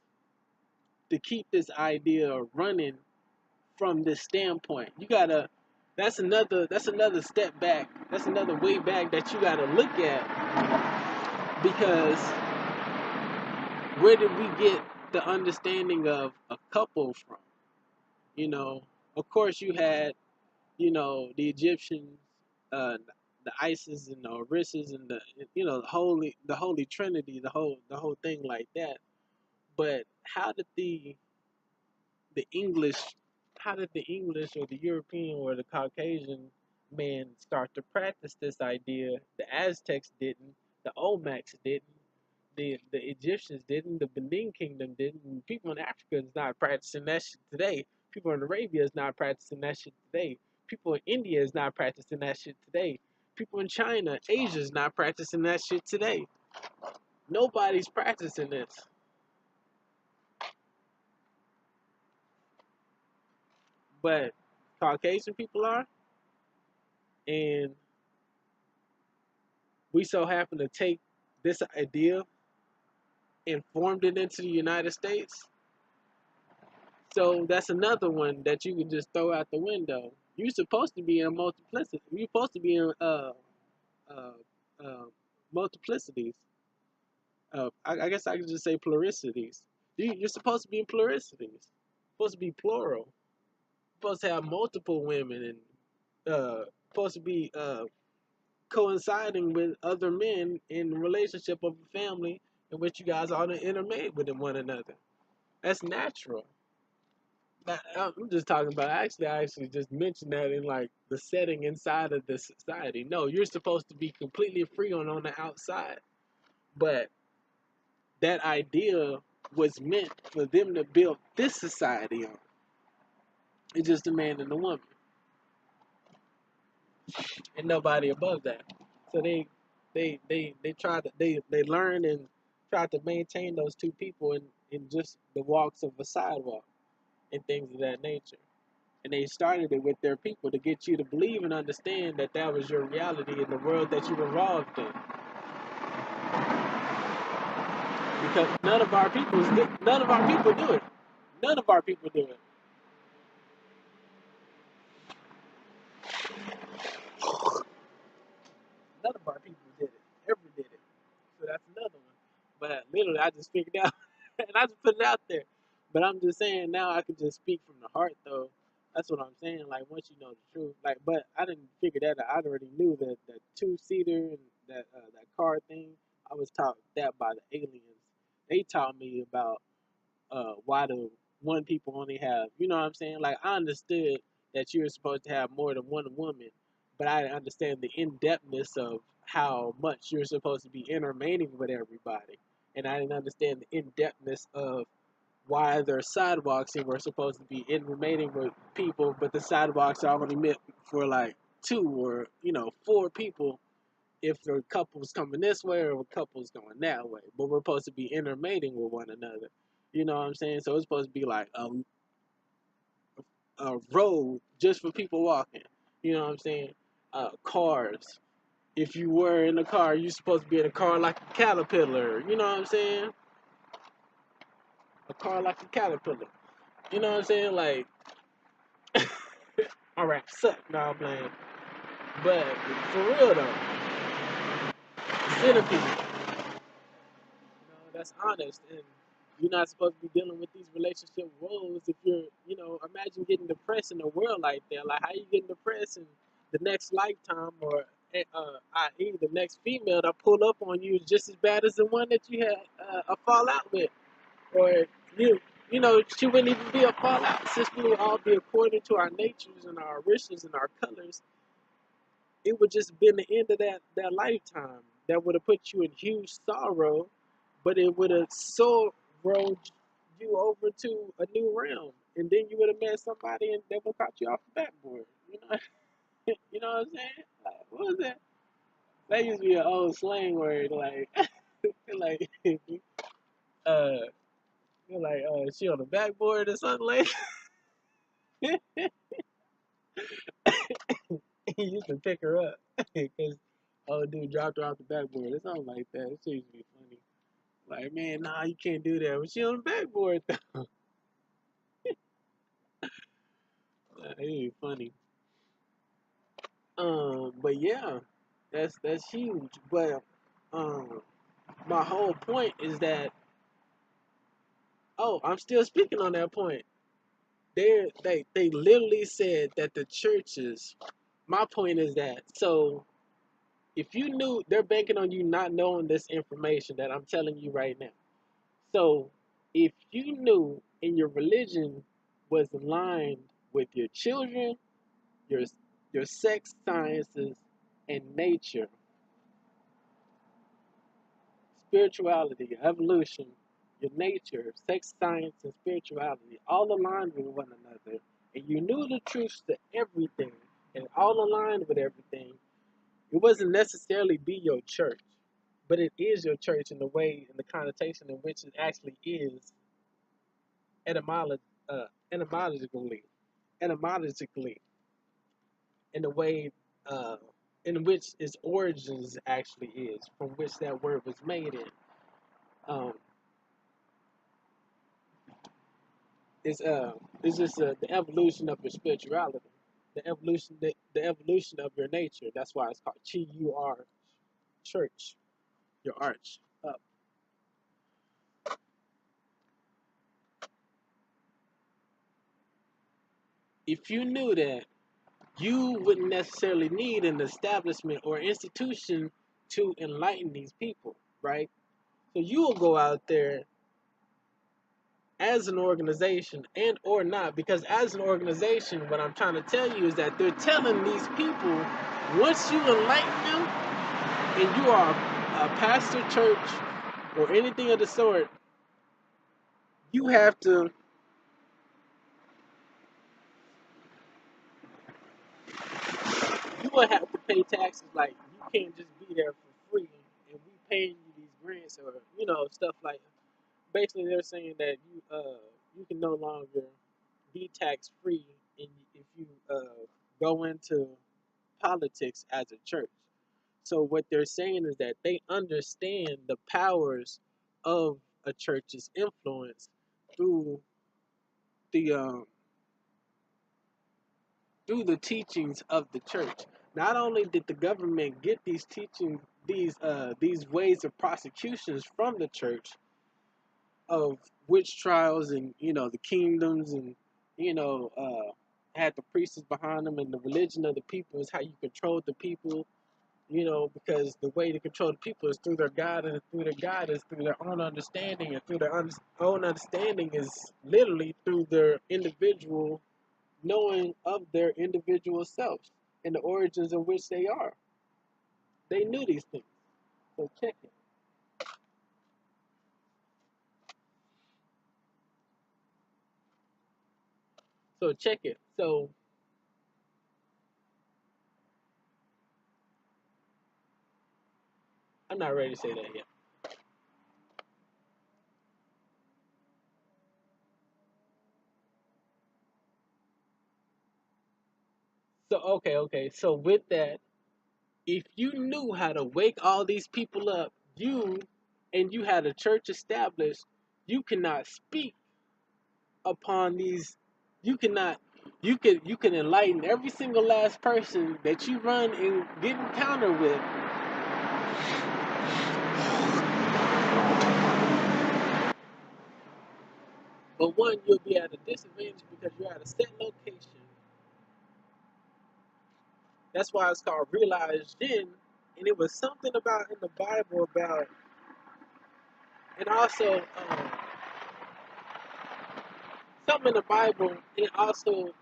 idea running from this standpoint. You gotta that's another step back. That's another way back that you gotta look at, because where did we get the understanding of a couple from? You know, of course you had, the Egyptians, the Isis and the Orisis and the Holy Trinity, the whole thing like that. But the English, how did the English or the European or the Caucasian man start to practice this idea? The Aztecs didn't, the Olmecs didn't, the Egyptians didn't, the Benin Kingdom didn't. People in Africa is not practicing that shit today. People in Arabia is not practicing that shit today. People in India is not practicing that shit today. People in China, Asia is not practicing that shit today. Nobody's practicing this. But Caucasian people are, and we so happen to take this idea and formed it into the United States. So that's another one that you can just throw out the window. You're supposed to be in multiplicity. You're supposed to be in uh, uh, multiplicities. I guess I could just say pluricities. You're supposed to be in pluricities. Supposed to be plural. Supposed to have multiple women and supposed to be coinciding with other men in the relationship of a family in which you guys are intermarried with one another. That's natural. I'm just talking about. I actually just mentioned that in like the setting inside of the society. No, you're supposed to be completely free on the outside, but that idea was meant for them to build this society on. It's just a man and a woman, and nobody above that. So They try to they learn and try to maintain those two people in just the walks of a sidewalk and things of that nature. And they started it with their people to get you to believe and understand that that was your reality in the world that you evolved in. Because none of our people do it. None of our people do it. None of our people did it. Ever did it. So that's another one. But literally, I just figured out, and I just put it out there. But I'm just saying now I can just speak from the heart, though. That's what I'm saying. Like once you know the truth, like, but I didn't figure that out. I already knew that that two-seater and that car thing. I was taught that by the aliens. They taught me about why do one people only have, you know what I'm saying? Like I understood that you're supposed to have more than one woman, but I didn't understand the in-depthness of how much you're supposed to be intermating with everybody, and I didn't understand the in-depthness of why there are sidewalks and we're supposed to be intermating with people, but the sidewalks are only meant for like two or four people if the couple's coming this way or the couple's going that way. But we're supposed to be intermating with one another. You know what I'm saying? So it's supposed to be like a road just for people walking. You know what I'm saying? Cars. If you were in a car, you're supposed to be in a car like a caterpillar. You know what I'm saying? A car like a caterpillar. You know what I'm saying? Like, all right, suck. No, I'm playing. But for real though, centipede. That's honest. And you're not supposed to be dealing with these relationship woes if you're, imagine getting depressed in a world like that. Like, how you getting depressed in the next lifetime, or i.e., the next female that pull up on you is just as bad as the one that you had a fallout with, or you. She wouldn't even be a fallout since we would all be according to our natures and our wishes and our colors. It would just been the end of that lifetime. That would have put you in huge sorrow, but it would have sorrowed you over to a new realm, and then you would have met somebody and they would have caught you off the backboard. You know what I'm saying? Like, what was that? That used to be an old slang word, like, like, uh, she on the backboard or something like. He used to pick her up because old dude dropped her off the backboard or something like that. It used to be funny. Like, man, nah, you can't do that. But she on the backboard though. It'd be funny. But yeah, that's huge. But um, my whole point is that I'm still speaking on that point. They literally said that the churches. My point is that so if you knew they're banking on you not knowing this information that I'm telling you right now. So if you knew and your religion was aligned with your children, your your sex sciences and nature, spirituality, evolution, your nature, sex science and spirituality all aligned with one another, and you knew the truths to everything and all aligned with everything, it wasn't necessarily be your church, but it is your church in the way in the connotation in which it actually is etymolo- etymologically, etymologically, in the way uh, in which its origins actually is, from which that word was made in. Um, it's it's just the evolution of your spirituality, the evolution of your nature. That's why it's called Chi U R, church, your arch up. If you knew that, you wouldn't necessarily need an establishment or institution to enlighten these people, right? So you will go out there as an organization and or not, because as an organization, what I'm trying to tell you is that they're telling these people, once you enlighten them and you are a pastor, church, or anything of the sort, you have to you will have to pay taxes. Like, you can't just be there for free, and we paying you these grants or stuff like. Basically, they're saying that you can no longer be tax free if you go into politics as a church. So what they're saying is that they understand the powers of a church's influence through the um, through the teachings of the church. Not only did the government get these teachings, these ways of prosecutions from the church of witch trials and the kingdoms and had the priests behind them, and the religion of the people is how you control the people. Because the way to control the people is through their God, and through their God is through their own understanding, and through their own understanding is literally through their individual knowing of their individual selves and the origins in which they are. They knew these things. So check it. So check it. So I'm not ready to say that yet. So okay. So with that, if you knew how to wake all these people up, you had a church established, you cannot speak upon these. You cannot. You can enlighten every single last person that you run and get encounter with. But one, you'll be at a disadvantage because you're at a set location. That's why it's called realized jinn. And it was something about in the Bible about, and also something in the Bible. It also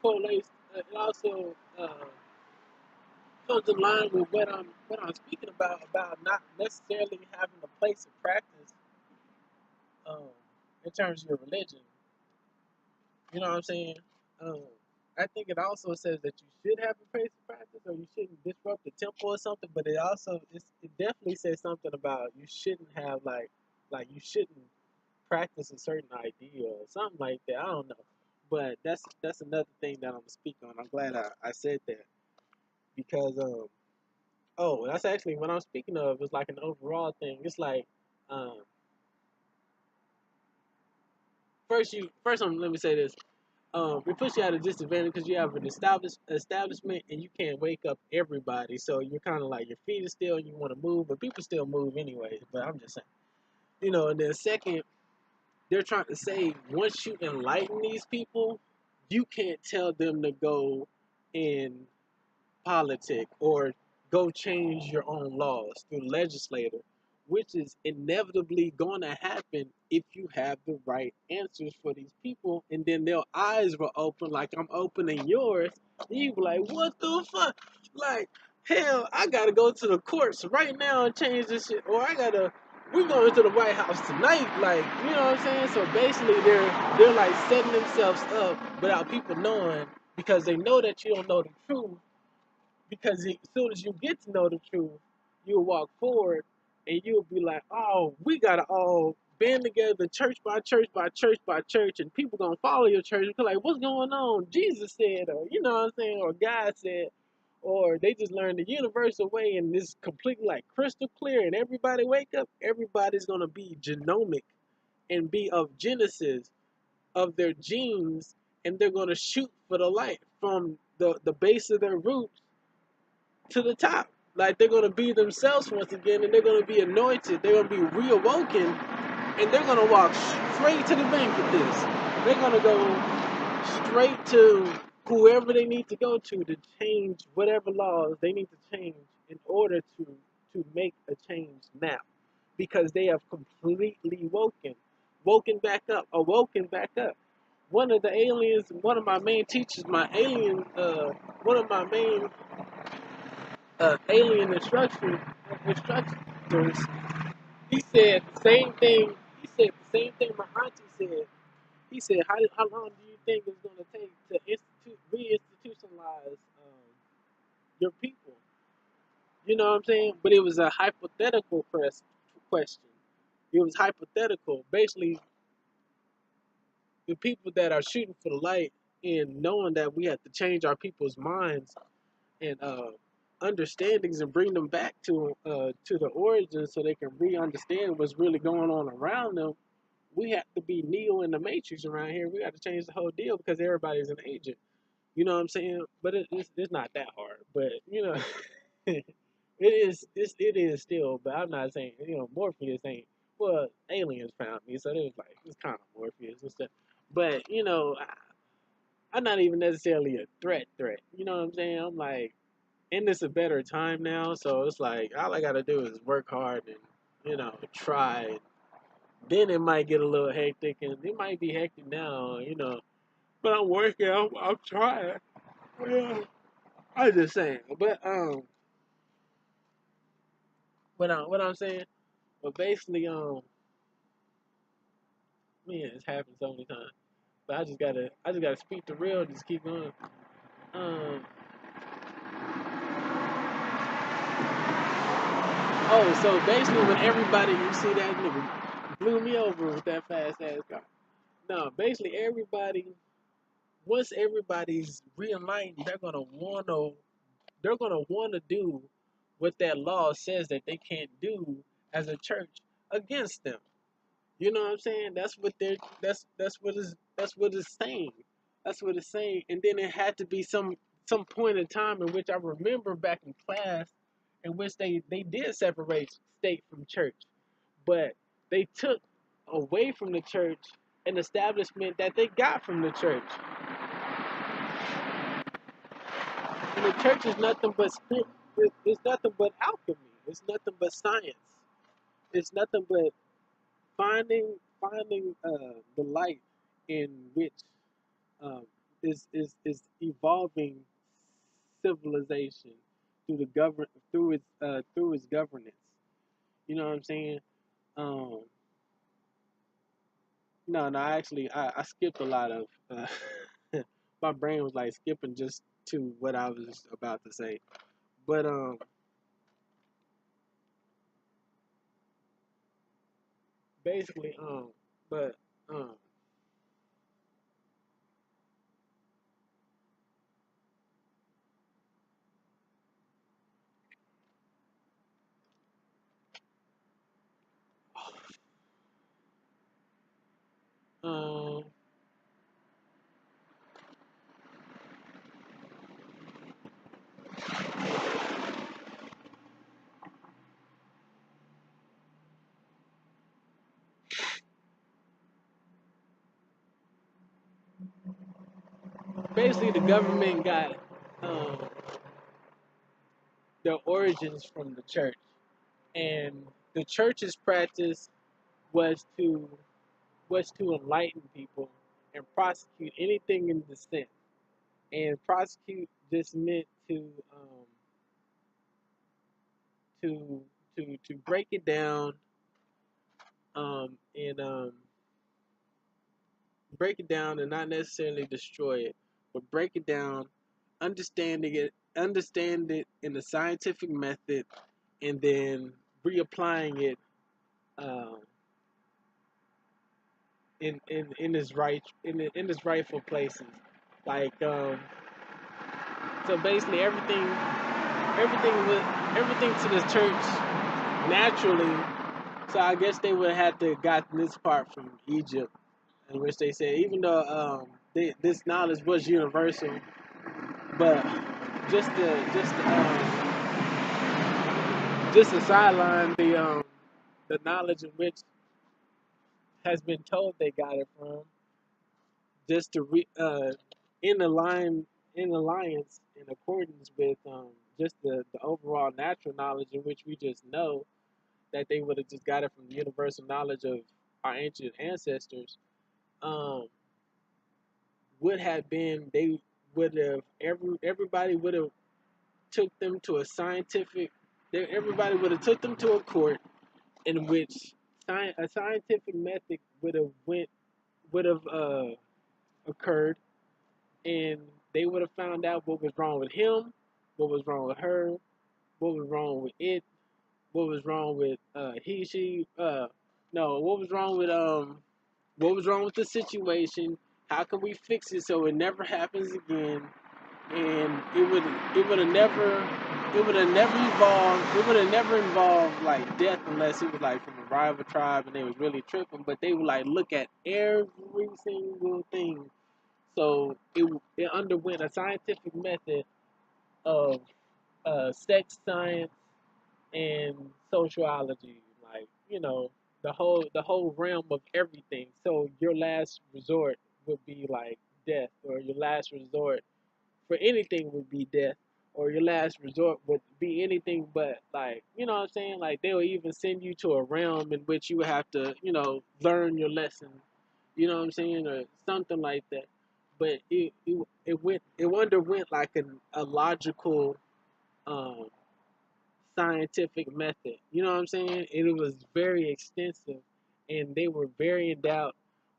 correlates. It also comes in line with what I'm speaking about not necessarily having a place of practice um, in terms of your religion. You know what I'm saying? Um, I think it also says that you should have a place of practice, or you shouldn't disrupt the temple or something. But it definitely says something about you shouldn't have like you shouldn't practice a certain idea or something like that. I don't know, but that's another thing that I'm gonna speak on. I'm glad I said that because that's actually what I'm speaking of. It's like an overall thing. It's like um let me say this. It puts you at a disadvantage because you have an establishment and you can't wake up everybody. So you're kind of like your feet are still, you want to move, but people still move anyways. But I'm just saying, and then second, they're trying to say once you enlighten these people, you can't tell them to go and politic or go change your own laws through legislator, which is inevitably going to happen if you have the right answers for these people, and then their eyes will open like I'm opening yours. And you be like, what the fuck? Like, hell, I gotta go to the courts right now and change this shit, or we're going to the White House tonight, like, you know what I'm saying? So basically, they're like setting themselves up without people knowing because they know that you don't know the truth, because as soon as you get to know the truth, you'll walk forward and you'll be like, oh, we gotta all band together, church by church by church by church, and people gonna follow your church and be like, what's going on? Jesus said, or you know what I'm saying, or God said, or they just learned the universal way and it's completely like crystal clear, and everybody wake up, everybody's gonna be genomic and be of genesis of their genes, and they're gonna shoot for the light from the base of their roots to the top. Like they're gonna be themselves once again, and they're gonna be anointed. They're gonna be reawoken, and they're gonna walk straight to the bank with this. They're gonna go straight to whoever they need to go to change whatever laws they need to change in order to make a change now, because they have completely woken back up, awoken back up. One of the aliens, one of my main teachers, one of my main alien instructors, he said the same thing. He said the same thing my auntie said. He said, how long do you think it's going to take to reinstitutionalize your people? You know what I'm saying? But it was a hypothetical question. It was hypothetical. Basically, the people that are shooting for the light and knowing that we have to change our people's minds and understandings and bring them back to the origin so they can re-understand what's really going on around them. We have to be Neo in the Matrix around here. We got to change the whole deal because everybody's an agent. You know what I'm saying? But it's not that hard. But you know, it is still. But I'm not saying Morpheus ain't. Well, aliens found me, so it was like it's kind of Morpheus and stuff. But I'm not even necessarily a threat. You know what I'm saying? I'm like, and it's a better time now, so it's like all I gotta do is work hard and try. Then it might get a little hectic, and it might be hectic now. But I'm working. I'm trying. Well, I was just saying. But what I'm saying. But basically, man, it's happened so many times. But I just gotta speak the real. Just keep going. Um. Oh, so basically, when everybody you see that nigga blew me over with that fast ass car. No, basically everybody. Once everybody's realigned, they're gonna wanna do what that law says that they can't do as a church against them. You know what I'm saying? That's what it's saying. That's what it's saying. And then it had to be some point in time in which I remember back in class in which they did separate state from church, but they took away from the church an establishment that they got from the church. And the church is nothing but it's nothing but alchemy. It's nothing but science. It's nothing but finding the light in which um, is evolving civilization through its governance. You know what I'm saying? Um, no, actually, I skipped a lot of. My brain was like skipping just to what I was about to say, but basically, but um, um, basically, the government got um, their origins from the church, and the church's practice was to enlighten people and prosecute anything in dissent. And prosecute just meant to to break it down and break it down and not necessarily destroy it, but break it down, understand it in a scientific method, and then reapplying it um, in its rightful places. Like so basically everything to the church naturally. So I guess they would have to gotten this part from Egypt, in which they said even though this knowledge was universal, but just to sideline the knowledge in which has been told they got it from, just to in align in alliance in accordance with just the overall natural knowledge in which we just know that they would have just got it from the universal knowledge of our ancient ancestors. Um, would have been they would have everybody would have took them to a scientific. Everybody would have took them to a court in which a scientific method would have occurred, and they would have found out what was wrong with him, what was wrong with her, what was wrong with it, what was wrong with he, she, no, what was wrong with the situation, how can we fix it so it never happens again, and it would have never it would have never involved like death unless it was like from a rival tribe and they was really tripping, but they would like look at every single thing. So it underwent a scientific method of sex science and sociology, like the whole realm of everything. So your last resort would be like death, or your last resort for anything would be death, or your last resort would be anything but, like, you know what I'm saying? Like they will even send you to a realm in which you would have to, learn your lesson, you know what I'm saying, or something like that. But it underwent like a logical um scientific method. You know what I'm saying? And it was very extensive, and they were very endowed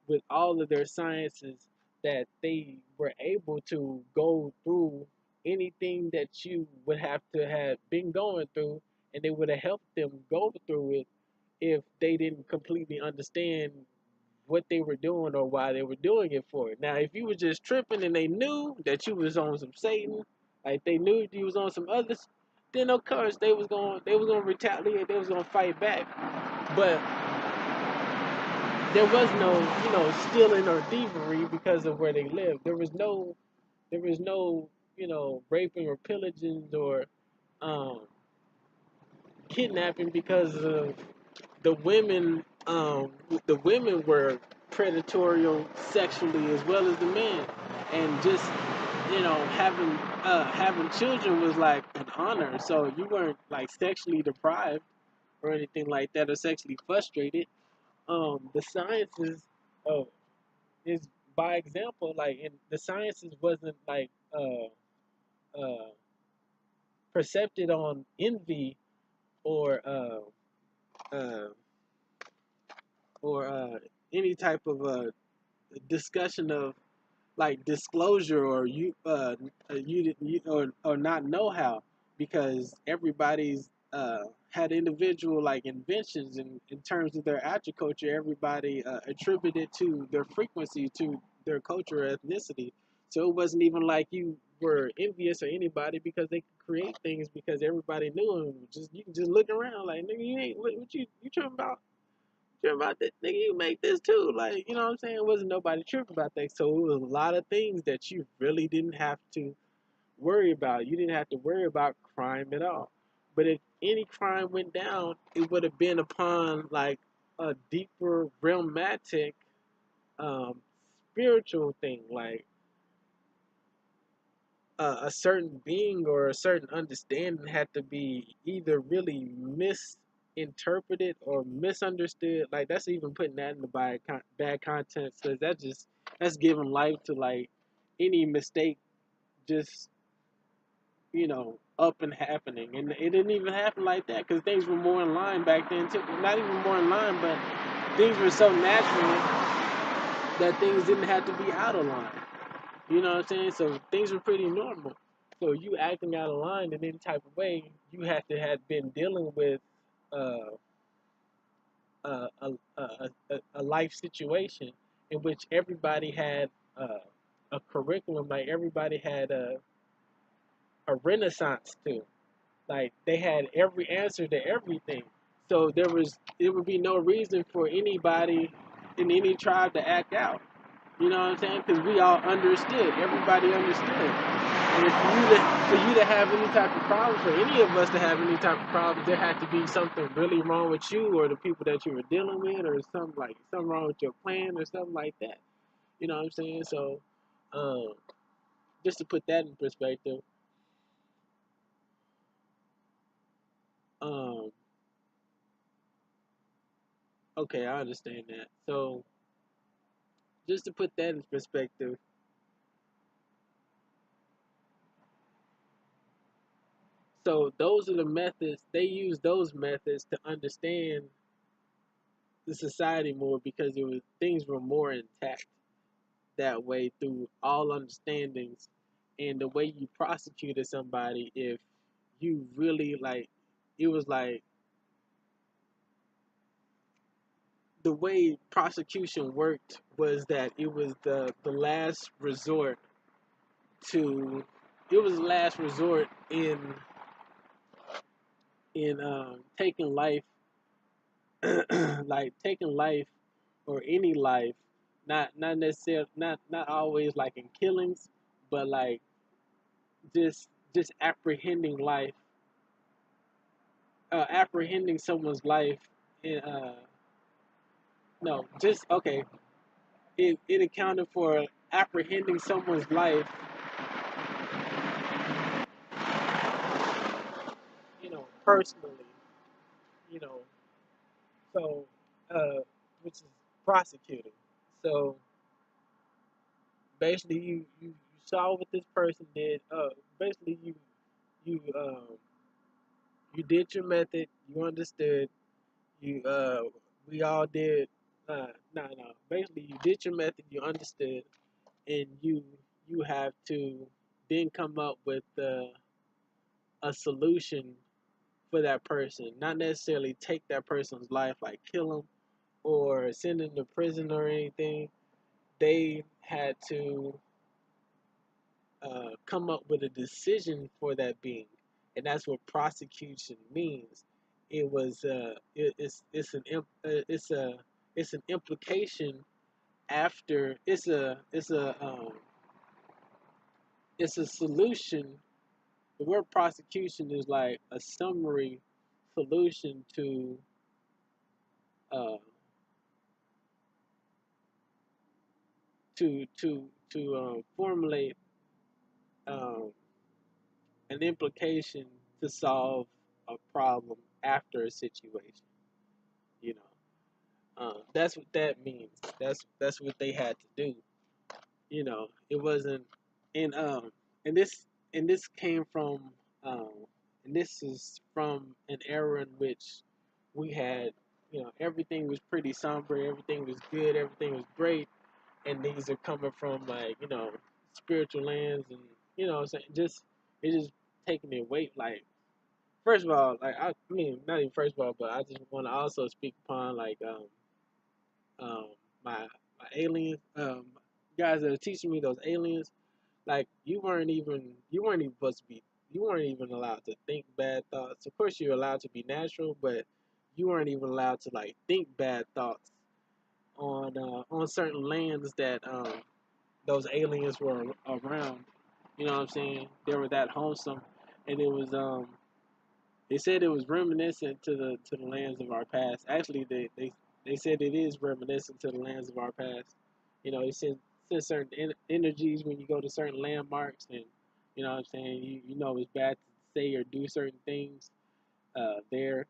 with all of their sciences that they were able to go through anything that you would have to have been going through, and they would have helped them go through it if they didn't completely understand what they were doing or why they were doing it for. Now, if you were just tripping and they knew that you was on some Satan, like they knew you was on some others, then of course they was gonna retaliate, they was gonna fight back. But there was no, stealing or thievery because of where they lived. There was no, raping or pillaging or um, kidnapping because of the women were predatory sexually as well as the men, and just having children was like an honor, so you weren't like sexually deprived or anything like that, or sexually frustrated. The sciences uh, is by example, like, and the sciences wasn't like uh percepted on envy or uh or any type of discussion of like disclosure, or you didn't or not know how, because everybody's had individual like inventions in terms of their agriculture. Everybody attributed to their frequency to their culture or ethnicity. So it wasn't even like you were envious of anybody because they could create things because everybody knew them. Just you can just look around like, nigga, you ain't what you talking about? Tripping about that, nigga, you make this too. Like, you know what I'm saying? It wasn't nobody tripping about that. So it was a lot of things that you really didn't have to worry about. You didn't have to worry about crime at all. But if any crime went down, it would have been upon like a deeper realmatic um, spiritual thing, like a certain being or a certain understanding had to be either really misinterpreted or misunderstood. Like that's even putting that in the bad context, because that's giving life to like any mistake just up and happening, and it didn't even happen like that because things were more in line back then too. Not even more in line, but things were so natural that things didn't have to be out of line. You know what I'm saying? So things were pretty normal. So you acting out of line in any type of way, you had to have been dealing with uh, a life situation in which everybody had a curriculum, like everybody had a renaissance to. Like they had every answer to everything. So there would be no reason for anybody in any tribe to act out. You know what I'm saying? Because we all understood. Everybody understood. And for you to have any type of problem, for any of us to have any type of problem, there had to be something really wrong with you or the people that you were dealing with, or something wrong with your plan or something like that. You know what I'm saying? So, um, just to put that in perspective, um, okay, I understand that. So, just to put that in perspective, so those are the methods they use. Those methods to understand the society more because things were more intact that way through all understandings, and the way you prosecuted somebody if you really like, it was like the way prosecution worked was that it was the last resort to, it was the last resort in taking life, like taking life or any life, not necessarily, not always like in killings, but like just apprehending life, apprehending someone's life in no, just okay, it accounted for apprehending someone's life, personally, you know, so which is prosecuting. So basically, you saw what this person did. Basically, you did your method. You understood. You we all did. No. Basically, you did your method. You understood, and you have to then come up with a solution for that person. Not necessarily take that person's life, like kill them or send them to prison or anything. They had to come up with a decision for that being, and that's what prosecution means. It was it's an implication after, it's a solution. The word prosecution is like a summary solution uh, to formulate um, an implication to solve a problem after a situation. You that's what that means. That's what they had to do. It wasn't, and and this and this came from, um, and this is from an era in which we had, everything was pretty somber, everything was good, everything was great, and these are coming from, like, spiritual lands, and what I'm saying, just it's just taking it weight, like, first of all, like, I mean, not even first of all, but I just want to also speak upon, like, um my my aliens, guys that are teaching me those aliens, like, you weren't even supposed to be, you weren't even allowed to think bad thoughts. Of course, you're allowed to be natural, but you weren't even allowed to, like, think bad thoughts on certain lands that those aliens were around. You know what I'm saying? They were that wholesome, and it was they said it was reminiscent to the lands of our past. Actually, they said it is reminiscent to the lands of our past. It sends certain energies when you go to certain landmarks, and you know what I'm saying. You know it's bad to say or do certain things there,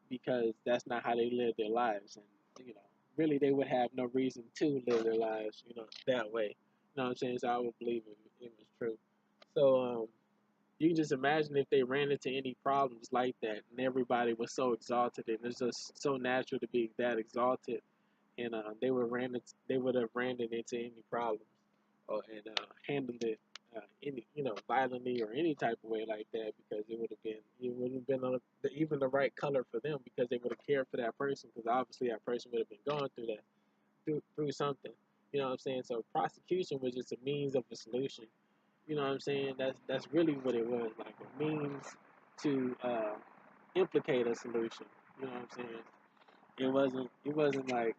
because that's not how they live their lives, and really they would have no reason to live their lives, that way. You know what I'm saying? So I would believe it was true. So you can just imagine if they ran into any problems like that, and everybody was so exalted, and it's just so natural to be that exalted, and they would have ran it into any problems, or and handled it any violently or any type of way like that, because it would have been even the right color for them, because they would have cared for that person, because obviously that person would have been going through that, through something. You know what I'm saying? So prosecution was just a means of a solution. You know what I'm saying? That's really what it was, like a means to implicate a solution. You know what I'm saying? It wasn't like,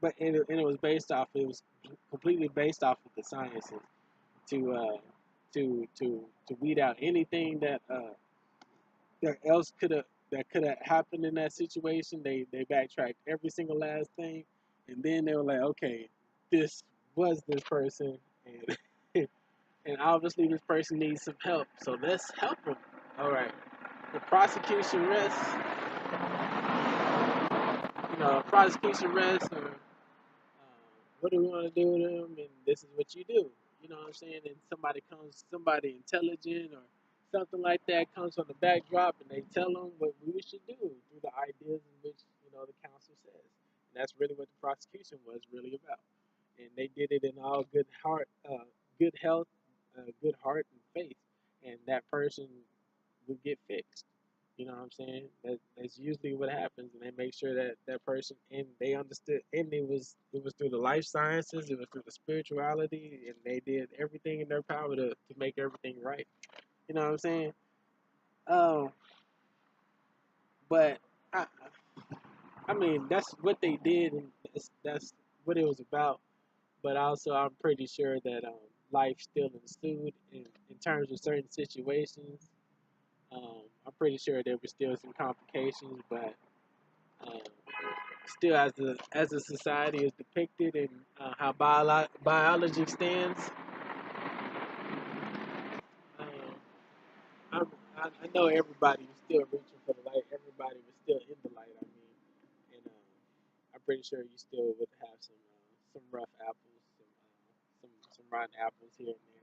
but and it was based off. It was completely based off of the sciences to to weed out anything that else could have happened in that situation. They backtracked every single last thing, and then they were like, okay, this was this person, and and obviously this person needs some help, so let's help them. All right, the prosecution rests. Prosecution rests, or what do we want to do with them, and this is what you do. You know what I'm saying? And somebody intelligent or something like that comes from the backdrop, and they tell them what we should do through the ideas in which the council says. And that's really what the prosecution was really about. And they did it in all good health, good heart and faith. And that person will get fixed. You know what I'm saying? That's usually what happens, and they make sure that that person and they understood, and it was through the life sciences, it was through the spirituality, and they did everything in their power to make everything right. You know what I'm saying? Um, but I, I mean, that's what they did, and that's what it was about. But also, I'm pretty sure that life still ensued in terms of certain situations. I'm pretty sure there were still some complications, but um, still, as a society is depicted and how biology stands, um, I'm, I know everybody was still reaching for the light. Everybody was still in the light. I mean, and I'm pretty sure you still would have some rough apples, some rotten apples here and there,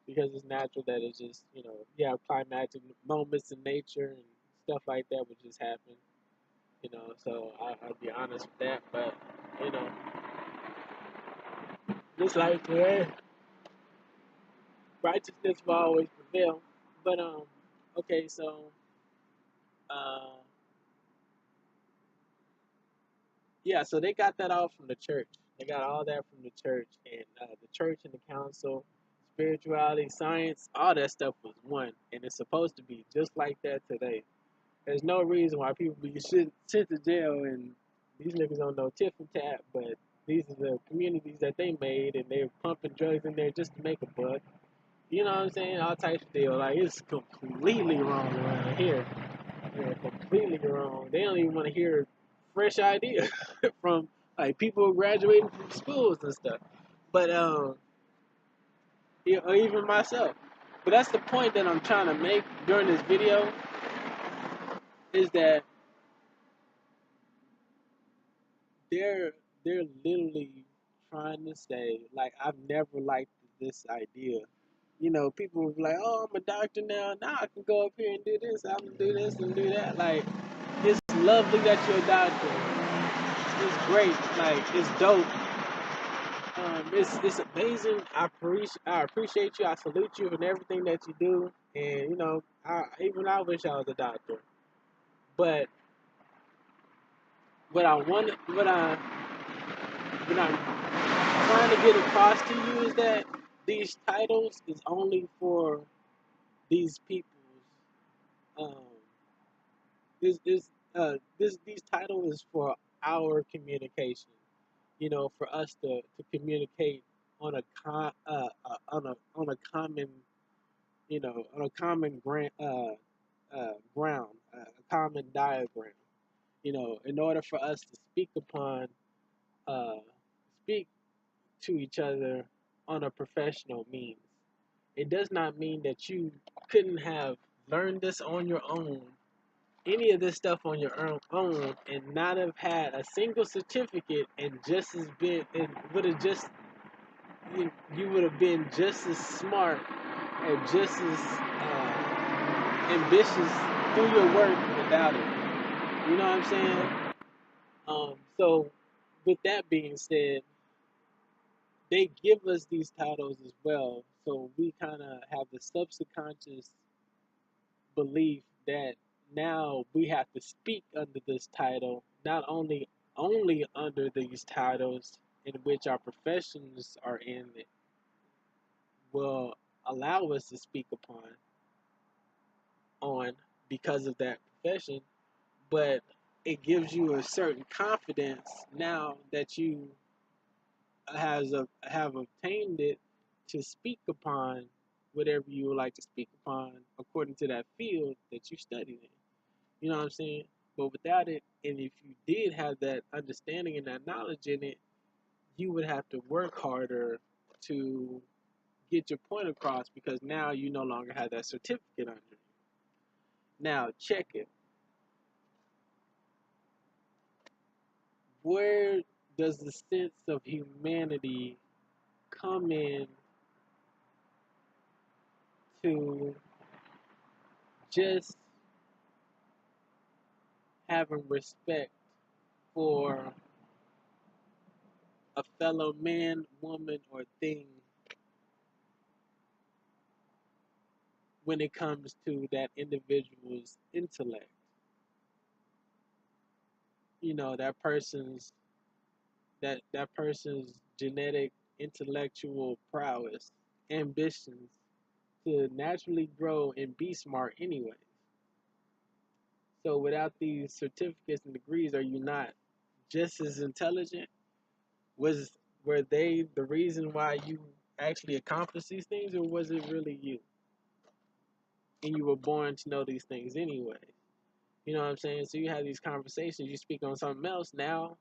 because it's natural that it's just you have climatic moments in nature and stuff like that would just happen. So I'll be honest with that, but you know, just like today, righteousness will always prevail. But okay, so uh, yeah, so they got that all from the church. They got all that from the church, and the church and the council, spirituality, science, all that stuff was one, and it's supposed to be just like that today. There's no reason why people be sent to jail, and these niggas don't know tiff and tap, but these are the communities that they made, and they're pumping drugs in there just to make a buck. You know what I'm saying? All types of deal. Like, it's completely wrong around here. They're completely wrong. They don't even want to hear fresh ideas from like people graduating from schools and stuff. But yeah, or even myself. But that's the point that I'm trying to make during this video is that they're they're literally trying to say like I've never liked this idea. People will be like, "Oh, I'm a doctor now. Now I can go up here and do this. I can do this and do that." Like, it's lovely that you're a doctor. It's great. Like, it's dope. It's amazing. I appreciate you. I salute you and everything that you do. And I wish I was a doctor. But what I want, what I'm trying to get across to you is that these titles is only for these people's. Um, these title is for our communication. For us to communicate on a common ground, a common diagram. In order for us to uh, speak to each other on a professional means. It does not mean that you couldn't have learned this on your own, any of this stuff on your own, and not have had a single certificate, and just as been, and would have just you would have been just as smart and just as ambitious through your work without it. You know what I'm saying? So, with that being said, they give us these titles as well, so we kind of have the subconscious belief that now we have to speak under this title, not only under these titles in which our professions are in will allow us to speak on because of that profession, but it gives you a certain confidence now that you have obtained it to speak upon whatever you would like to speak upon according to that field that you studied in. You know what I'm saying? But without it, and if you did have that understanding and that knowledge in it, you would have to work harder to get your point across because now you no longer have that certificate under you. Now, check it. Where does the sense of humanity come in to just having respect for a fellow man, woman, or thing when it comes to that individual's intellect. That person's genetic intellectual prowess, ambitions to naturally grow and be smart anyway. So without these certificates and degrees, are you not just as intelligent? Was were they the reason why you actually accomplished these things, or was it really you? And you were born to know these things anyway. You know what I'm saying? So you have these conversations, you speak on something else. Now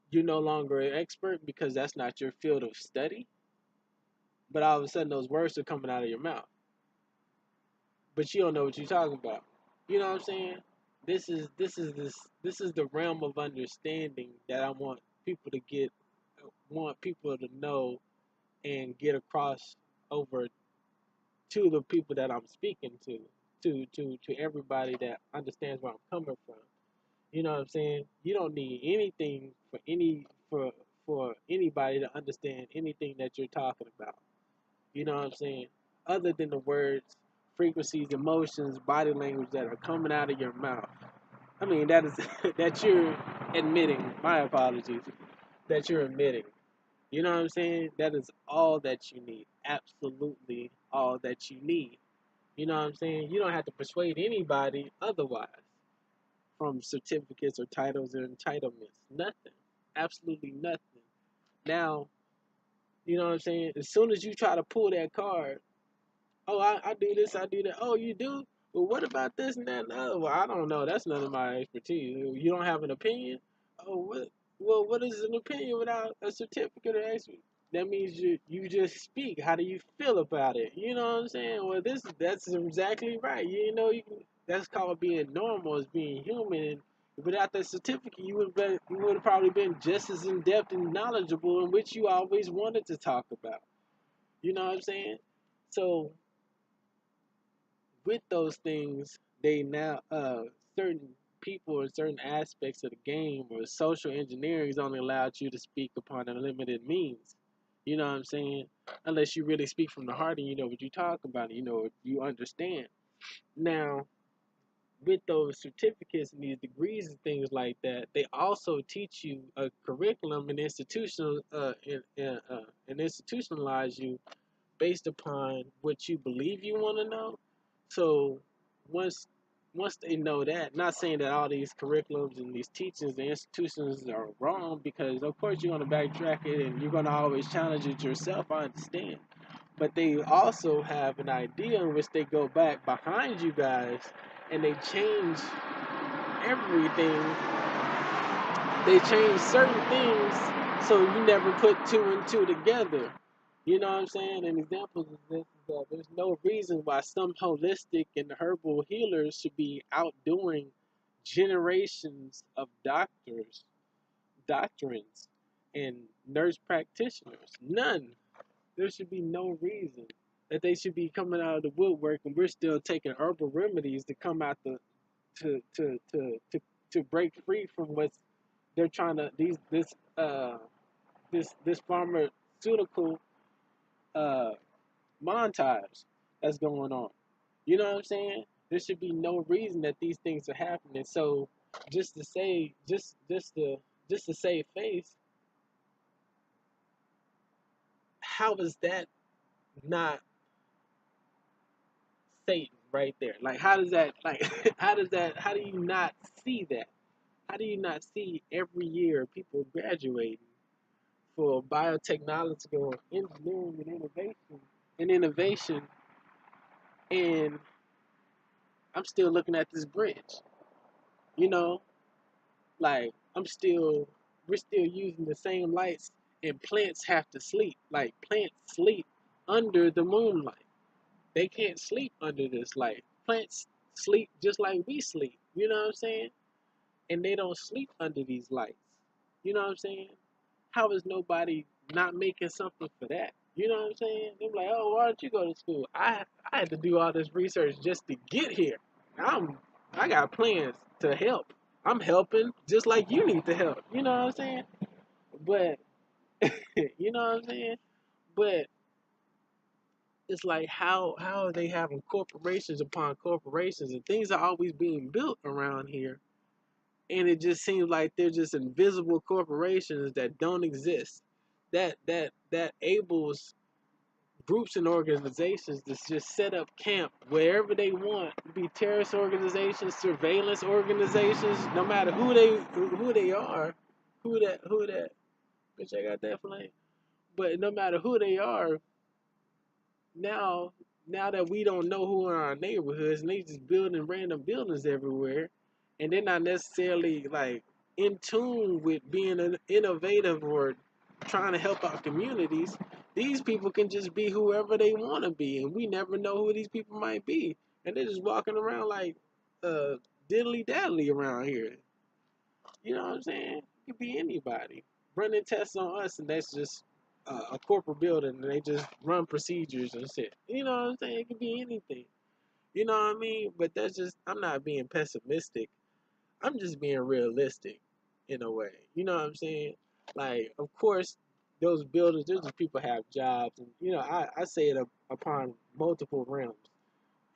you're no longer an expert because that's not your field of study. But all of a sudden, those words are coming out of your mouth, but you don't know what you're talking about. You know what I'm saying? This is the realm of understanding that I want people to know and get across over to the people that I'm speaking to everybody that understands where I'm coming from. You know what I'm saying? You don't need anything for anybody to understand anything that you're talking about. You know what I'm saying? Other than the words, frequencies, emotions, body language that are coming out of your mouth. I mean, that is that you're admitting. My apologies. That you're admitting. You know what I'm saying? That is all that you need. Absolutely all that you need. You know what I'm saying? You don't have to persuade anybody otherwise from certificates or titles or entitlements. Nothing. Absolutely nothing. Now, you know what I'm saying? As soon as you try to pull that card, oh, I do this, I do that. Oh, you do? Well, what about this and that and the other? Well, I don't know. That's none of my expertise. You don't have an opinion? Oh, what? Well, what is an opinion without a certificate or expert? That means you just speak. How do you feel about it? You know what I'm saying? Well, that's exactly right. That's called being normal, as being human. And without that certificate, you would have probably been just as in depth and knowledgeable in which you always wanted to talk about. You know what I'm saying? So with those things, they now certain people or certain aspects of the game or social engineering is only allowed you to speak upon unlimited means. You know what I'm saying? Unless you really speak from the heart and you know what you talk about, and you know you understand. Now, with those certificates and these degrees and things like that, they also teach you a curriculum and and institutionalize you based upon what you believe you want to know. So once once they know that, not saying that all these curriculums and these teachings and institutions are wrong, because of course you're going to backtrack it and you're going to always challenge it yourself. I understand, but they also have an idea in which they go back behind you guys and they change everything. They change certain things so you never put two and two together. You know what I'm saying? An example of this is that there's no reason why some holistic and herbal healers should be outdoing generations of doctrines, and nurse practitioners. None. There should be no reason that they should be coming out of the woodwork and we're still taking herbal remedies to come out to to to to, to break free from what's they're trying to this pharmaceutical uh montage that's going on. You know what I'm saying? There should be no reason that these things are happening. So just to say, just to save face, how is that not Satan right there? Like, how does that like how do you not see that? How do you not see every year people graduating for biotechnological engineering and innovation, and I'm still looking at this bridge. You know, like we're still using the same lights, and plants have to sleep. Like plants sleep under the moonlight. They can't sleep under this light. Plants sleep just like we sleep. You know what I'm saying? And they don't sleep under these lights. You know what I'm saying? How is nobody not making something for that? You know what I'm saying? They're like, oh, why don't you go to school? I had to do all this research just to get here. I got plans to help. I'm helping just like you need to help. You know what I'm saying? But you know what I'm saying? But it's like how are they having corporations upon corporations and things are always being built around here, and it just seems like they're just invisible corporations that don't exist. That enables groups and organizations to just set up camp wherever they want, be terrorist organizations, surveillance organizations, no matter who they are, who that bitch I got that flame. But no matter who they are, now now that we don't know who are our neighborhoods and they just building random buildings everywhere, and they're not necessarily like in tune with being an innovative or trying to help out communities. These people can just be whoever they want to be, and we never know who these people might be, and they're just walking around like diddly daddly around here. You know what I'm saying? It could be anybody running tests on us, and that's just a corporate building, and they just run procedures and shit. You know what I'm saying? It could be anything. You know what I mean? But that's just, I'm not being pessimistic. I'm just being realistic in a way. You know what I'm saying? Like, of course, those buildings, those people have jobs, and I say it upon multiple realms.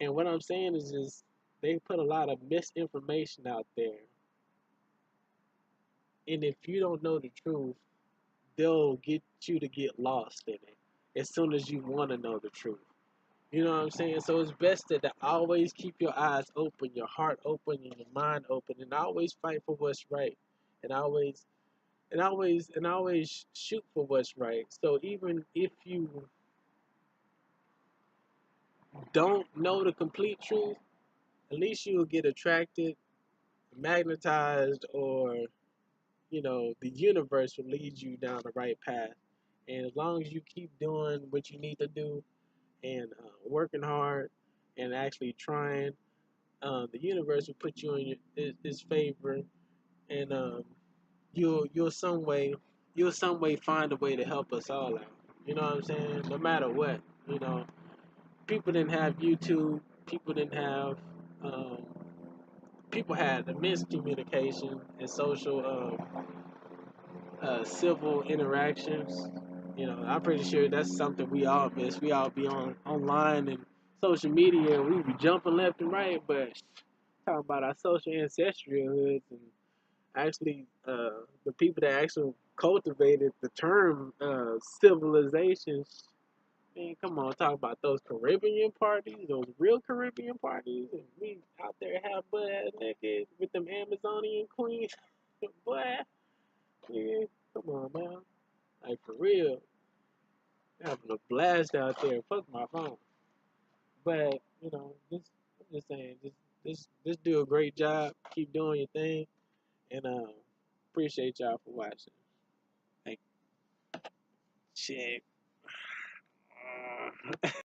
And what I'm saying is just they put a lot of misinformation out there, and if you don't know the truth, they'll get you to get lost in it as soon as you want to know the truth. You know what I'm saying? So it's best to always keep your eyes open, your heart open, and your mind open, and always fight for what's right, and always shoot for what's right. So even if you don't know the complete truth, at least you will get attracted, magnetized, or the universe will lead you down the right path. And as long as you keep doing what you need to do and working hard and actually trying, the universe will put you in its favor, and you'll some way find a way to help us all out. You know what I'm saying? No matter what, people didn't have YouTube. People didn't have. Um, People had immense communication and social civil interactions. I'm pretty sure that's something we all miss. We all be online and social media, and we be jumping left and right. But talking about our social ancestral hoods and actually the people that actually cultivated the term civilizations. Man, come on, talk about those Caribbean parties, those real Caribbean parties, and we out there half butt ass naked with them Amazonian queens. Boy, yeah, come on, man. Like for real, having a blast out there. Fuck my phone. But just I'm just saying, just do a great job. Keep doing your thing, and appreciate y'all for watching. Thank you. Shit.